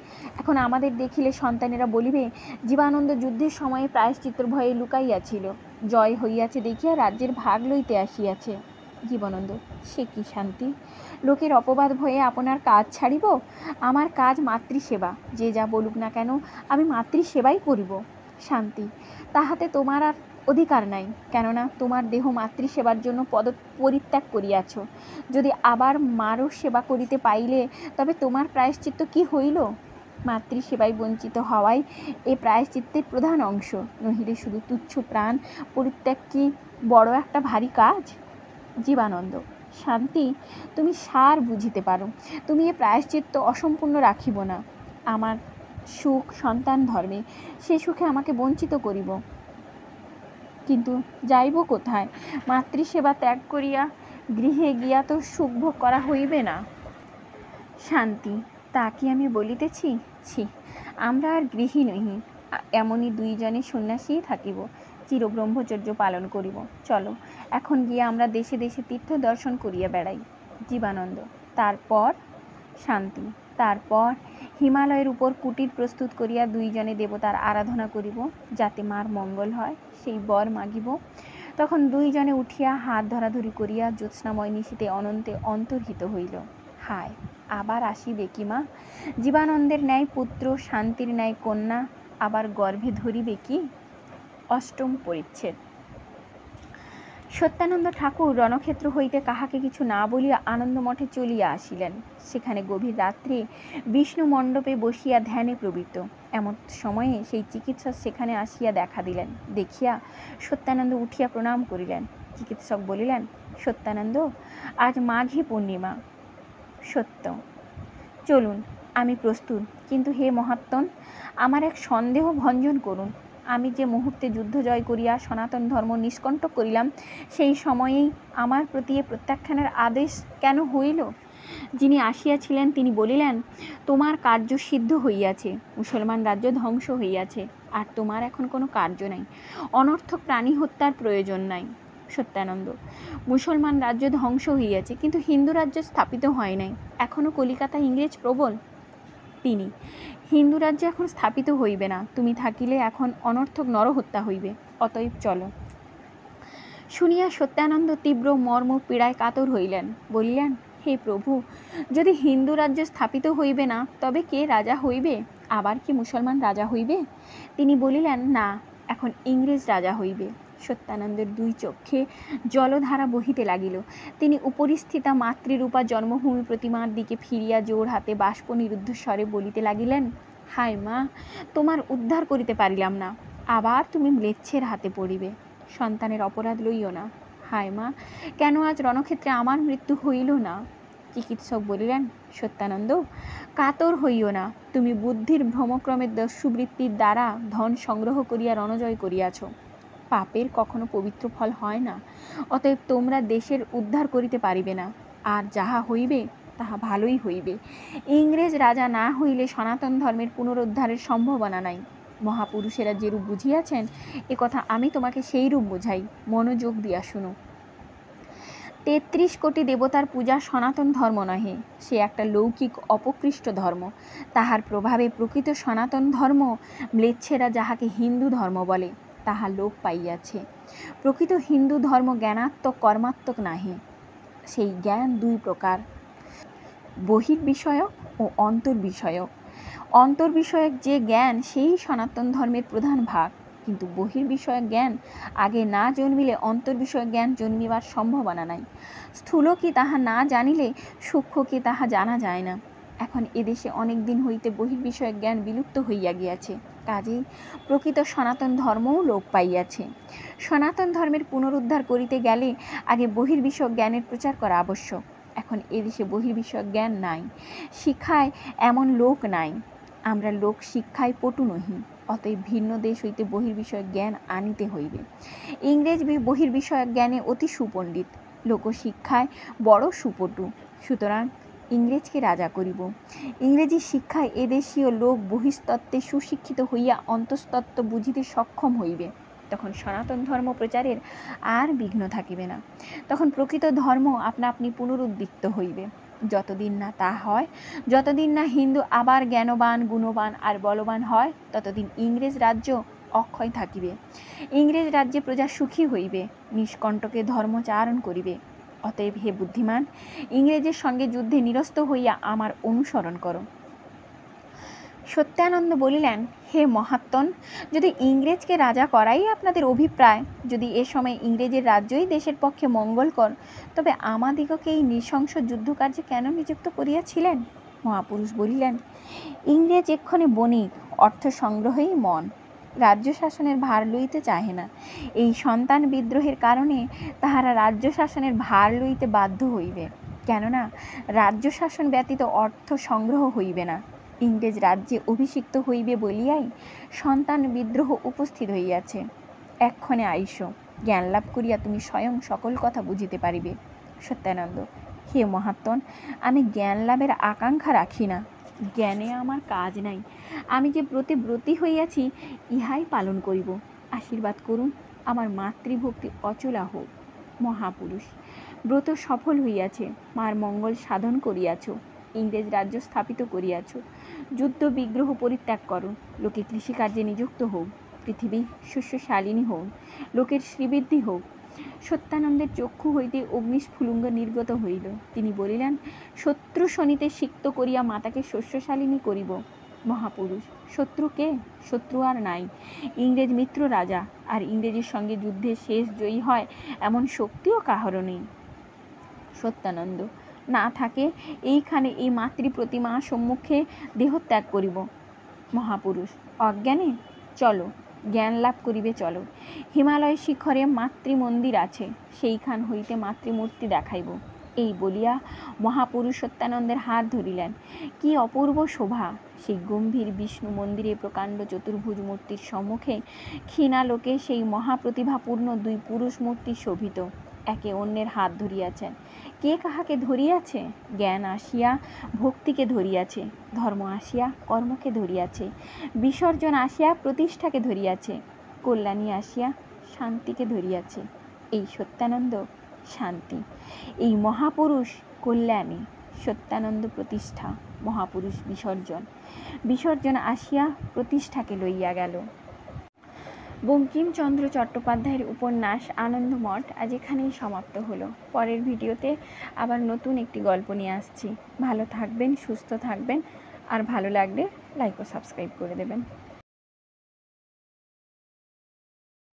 A: এখন আমাদের দেখিলে সন্তানেরা বলিবে, জীবানন্দ যুদ্ধের সময়ে প্রায়শ্চিত্র ভয়ে লুকাইয়াছিল, জয় হইয়াছে দেখিয়া রাজ্যের ভাগ লইতে আসিয়াছে। জীবনানন্দ: সে কি শান্তি! লোকের অপবাদ ভয়ে আপনার কাজ ছাড়িব? আমার কাজ মাতৃসেবা, যে যা বলুক না কেন আমি মাতৃসেবাই করিব। শান্তি: তাহাতে তোমার আর অধিকার নাই, কেননা তোমার দেহ মাতৃসেবার জন্য পরিত্যাগ করিয়াছ। যদি আবার মারও সেবা করিতে পাইলে তবে তোমার প্রায়শ্চিত্ত কি হইল? মাতৃসেবায় বঞ্চিত হওয়াই এ প্রায়শ্চিত্তের প্রধান অংশ, নহিলে শুধু তুচ্ছ প্রাণ পরিত্যাগ কি বড় একটা ভারী কাজ? জীবানন্দ: শান্তি, তুমি সার বুঝিতে পারো, তুমি এ প্রায়শ্চিত্ত অসম্পূর্ণ রাখিব না। আমার সুখ সন্তান ধর্মে, সে সুখে আমাকে বঞ্চিত করিব, কিন্তু যাইব কোথায়? মাতৃসেবা ত্যাগ করিয়া গৃহে গিয়া তো সুখ ভোগ করা হইবে না। শান্তি: তা কি আমি বলিতেছি? ছি, আমরা আর গৃহী নহি, এমনই দুইজনে সন্ন্যাসীই থাকিব, চিরব্রহ্মচর্য পালন করিব। চলো এখন গিয়ে আমরা দেশে দেশে তীর্থ দর্শন করিয়া বেড়াই। জীবানন্দ: তারপর? শান্তি: তারপর হিমালয়ের উপর কুটির প্রস্তুত করিয়া দুইজনে দেবতার আরাধনা করিব, যাতে মার মঙ্গল হয়, সেই বর মাগিব। তখন দুইজনে উঠিয়া হাত ধরাধরি করিয়া জ্যোৎস্নাময় নিশীথে অনন্তে অন্তর্হিত হইল। হায়, আবার আসিবে কি মা? জীবানন্দের ন্যায় পুত্র, শান্তির ন্যায় কন্যা আবার গর্ভে ধরিবে কি? অষ্টম পরিচ্ছেদ। সত্যানন্দ ঠাকুর রণক্ষেত্র হইতে কাহাকে কিছু না বলিয়া আনন্দমঠে চলিয়া আসিলেন। সেখানে গভীর রাত্রে বিষ্ণু মণ্ডপে বসিয়া ধ্যানে প্রবৃত্ত। এমন সময়ে সেই চিকিৎসক সেখানে আসিয়া দেখা দিলেন। দেখিয়া সত্যানন্দ উঠিয়া প্রণাম করিলেন। চিকিৎসক বলিলেন, সত্যানন্দ, আজ মাঘী পূর্ণিমা। সত্য: চলুন, আমি প্রস্তুত, কিন্তু হে মহাত্মন, আমার এক সন্দেহ ভঞ্জন করুন। আমি যে মুহূর্তে যুদ্ধ জয় করিয়া সনাতন ধর্ম নিষ্কণ্টক করিলাম, সেই সময়েই আমার প্রতি এ প্রত্যাখ্যানের আদেশ কেন হইল? যিনি আসিয়াছিলেন তিনি বলিলেন, তোমার কার্য সিদ্ধ হইয়াছে, মুসলমান রাজ্য ধ্বংস হইয়াছে, আর তোমার এখন কোনো কার্য নাই, অনর্থক প্রাণী হত্যার প্রয়োজন নাই। সত্যানন্দ: মুসলমান রাজ্য ধ্বংস হইয়াছে, কিন্তু হিন্দু রাজ্য স্থাপিত হয় নাই, এখনও কলিকাতা ইংরেজ প্রবল। তিনি: হিন্দু রাজ্য এখন স্থাপিত হইবে না, তুমি থাকিলে এখন অনর্থক নরহত্যা হইবে, অতএব চলো। শুনিয়া সত্যানন্দ তীব্র মর্ম পীড়ায় কাতর হইলেন। বলিলেন, হে প্রভু, যদি হিন্দু রাজ্য স্থাপিত হইবে না, তবে কে রাজা হইবে? আবার কি মুসলমান রাজা হইবে? তিনি বলিলেন, না, এখন ইংরেজ রাজা হইবে। সত্যানন্দের দুই চক্ষে জলধারা বহিতে লাগিল। তিনি উপরিস্থিতা মাতৃরূপা জন্মভূমি প্রতিমার দিকে ফিরিয়া জোর হাতে বাষ্প নিরুদ্ধ স্বরে বলিতে লাগিলেন, হায় মা, তোমার উদ্ধার করিতে পারিলাম না, আবার তুমি ম্লেচ্ছের হাতে পড়িবে। সন্তানের অপরাধ লইও না। হায় মা, কেন আজ রণক্ষেত্রে আমার মৃত্যু হইল না? চিকিৎসক বলিলেন, সত্যানন্দ, কাতর হইও না, তুমি বুদ্ধির ভ্রমক্রমের দস্যুবৃত্তির দ্বারা ধন সংগ্রহ করিয়া রণজয় করিয়াছ। পাপের কখনো পবিত্র ফল হয় না, অতএব তোমরা দেশের উদ্ধার করিতে পারিবে না, আর যাহা হইবে তাহা ভালোই হইবে। ইংরেজ রাজা না হইলে সনাতন ধর্মের পুনরুদ্ধারের সম্ভাবনা নাই। মহাপুরুষেরা যেরূপ বুঝিয়াছেন, এ কথা আমি তোমাকে সেই রূপ বোঝাই, মনোযোগ দিয়া শুনো। ৩৩ কোটি দেবতার পূজা সনাতন ধর্ম নহে, সে একটা লৌকিক অপকৃষ্ট ধর্ম। তাহার প্রভাবে প্রকৃত সনাতন ধর্ম, ম্লেচ্ছেরা যাহাকে হিন্দু ধর্ম বলে, তাহা লোপ পাইয়াছে। প্রকৃত হিন্দু ধর্ম জ্ঞানাত্মক কর্মাত্মক নাহে। সেই জ্ঞান দুই প্রকার, বহির্বিষয়ক ও অন্তর্বিষয়ক। অন্তর্বিষয়ক যে জ্ঞান, সেই সনাতন ধর্মের প্রধান ভাগ, কিন্তু বহির্বিষয়ক জ্ঞান আগে না জন্মিলে অন্তর্বিষয়ক জ্ঞান জন্মিবার সম্ভাবনা নাই। স্থূল কি তাহা না জানিলে সূক্ষ্ম কি তাহা জানা যায় না। এখন এদেশে অনেক দিন হইতে বহির্বিষয়ক জ্ঞান বিলুপ্ত হইয়া গিয়াছে, কাজেই প্রকৃত সনাতন ধর্মও লোপ পাইয়াছে। সনাতন ধর্মের পুনরুদ্ধার করিতে গেলে আগে বহির্বিষয়ক জ্ঞানের প্রচার করা আবশ্যক। এখন এদেশে বহির্বিষয়ক জ্ঞান নাই, শিক্ষায় এমন লোক নাই। আমরা লোক শিক্ষায় পটু নহি, অতএব ভিন্ন দেশ হইতে বহির্বিষয়ক জ্ঞান আনিতে হইবে। ইংরেজ বহির্বিষয়ক জ্ঞানে অতি সুপণ্ডিত, লোকশিক্ষায় বড় সুপটু, সুতরাং ইংরেজকে রাজা করিব। ইংরেজি শিক্ষায় এদেশীয় লোক বহিস্তত্ত্বে সুশিক্ষিত হইয়া অন্তস্তত্ত্ব বুঝিতে সক্ষম হইবে, তখন সনাতন ধর্ম প্রচারের আর বিঘ্ন থাকিবে না। তখন প্রকৃত ধর্ম আপনা আপনি পুনরুদ্দীপ্ত হইবে। যতদিন না তা হয়, যতদিন না হিন্দু আবার জ্ঞানবান, গুণবান আর বলবান হয়, ততদিন ইংরেজ রাজ্য অক্ষয় থাকিবে। ইংরেজ রাজ্যে প্রজা সুখী হইবে, নিষ্কণ্টকে ধর্মচারণ করিবে। অতএব হে বুদ্ধিমান, ইংরেজের সঙ্গে যুদ্ধে নিরস্ত হইয়া আমার অনুসরণ করো। সত্যানন্দ বলিলেন, হে মহাত্মন, যদি ইংরেজকে রাজা করাই আপনাদের অভিপ্রায়, যদি এ সময় ইংরেজের রাজ্যই দেশের পক্ষে মঙ্গলকর, তবে আমাদিগকে এই নৃশংস যুদ্ধকার্যে কেন নিযুক্ত করিয়াছিলেন? মহাপুরুষ বলিলেন, ইংরেজ এক্ষণে বণিক, অর্থ সংগ্রহেই মন, রাজ্য শাসনের ভার লইতে চাহে না। এই সন্তান বিদ্রোহের কারণে তাহারা রাজ্য শাসনের ভার লইতে বাধ্য হইবে, কেননা রাজ্য শাসন ব্যতীত অর্থ সংগ্রহ হইবে না। ইংরেজ রাজ্যে অভিষিক্ত হইবে বলিয়াই সন্তান বিদ্রোহ উপস্থিত হইয়াছে। এক্ষণে আইস, জ্ঞান লাভ করিয়া তুমি স্বয়ং সকল কথা বুঝিতে পারিবে। সত্যানন্দ, হে মহাত্মন, আমি জ্ঞান লাভের আকাঙ্ক্ষা রাখি না, জ্ঞানে আমার কাজ নাই। আমি যে ব্রতে ব্রতী হইয়াছি, ইহাই পালন করিব। আশীর্বাদ করুন, আমার মাতৃভক্তি অচলা হোক। মহাপুরুষ, ব্রত সফল হইয়াছে, মার মঙ্গল সাধন করিয়াছ, ইংরেজ রাজ্য স্থাপিত করিয়াছ। যুদ্ধ বিগ্রহ পরিত্যাগ করো, লোকে কৃষিকার্যে নিযুক্ত হোক, পৃথিবী শস্যশালিনী হোক, লোকের শ্রীবৃদ্ধি হোক। সত্যানন্দের চক্ষু হইতে অগ্নিস্ফুলিঙ্গ নির্গত হইল। তিনি বলিলেন, শত্রু শনিতে সিক্ত করিয়া মাতাকে শস্যশালিনী করিব। মহাপুরুষ, শত্রু কে? শত্রু আর নাই, ইংরেজ মিত্র রাজা, আর ইংরেজের সঙ্গে যুদ্ধে শেষ জয়ী হয় এমন শক্তিও কাহারও নেই। সত্যানন্দ, না থাকে এইখানে এই মাতৃপ্রতিমা সম্মুখে দেহত্যাগ করিব। মহাপুরুষ, অজ্ঞানে? চলো, জ্ঞান লাভ করিবে চলো। হিমালয় শিখরে মাতৃমন্দির আছে, সেইখান হইতে মাতৃমূর্তি দেখাইব। এই বলিয়া মহাপুরুষ সত্যানন্দের হাত ধরিলেন। কি অপূর্ব শোভা! সেই গম্ভীর বিষ্ণু মন্দিরে প্রকাণ্ড চতুর্ভুজ মূর্তির সম্মুখে ক্ষীণালোকে সেই মহাপ্রতিভাপূর্ণ দুই পুরুষ মূর্তি শোভিত, একে অন্যের হাত ধরিয়াছেন। কে কাহাকে ধরিয়াছে? জ্ঞান আসিয়া ভক্তিকে ধরিয়াছে, ধর্ম আসিয়া কর্মকে ধরিয়াছে, বিসর্জন আসিয়া প্রতিষ্ঠাকে ধরিয়াছে, কল্যাণী আসিয়া শান্তিকে ধরিয়াছে। এই সত্যানন্দ শান্তি, এই মহাপুরুষ কল্যাণী। সত্যানন্দ প্রতিষ্ঠা, মহাপুরুষ বিসর্জন, বিসর্জন আসিয়া প্রতিষ্ঠাকে লইয়া গেল। বঙ্কিমচন্দ্র চট্টোপাধ্যায়ের উপন্যাস আনন্দমঠ আজ এখানেই সমাপ্ত হলো। পরের ভিডিওতে আবার নতুন একটি গল্প নিয়ে আসছি। ভালো থাকবেন, সুস্থ থাকবেন, আর ভালো লাগলে লাইক ও সাবস্ক্রাইব করে দেবেন।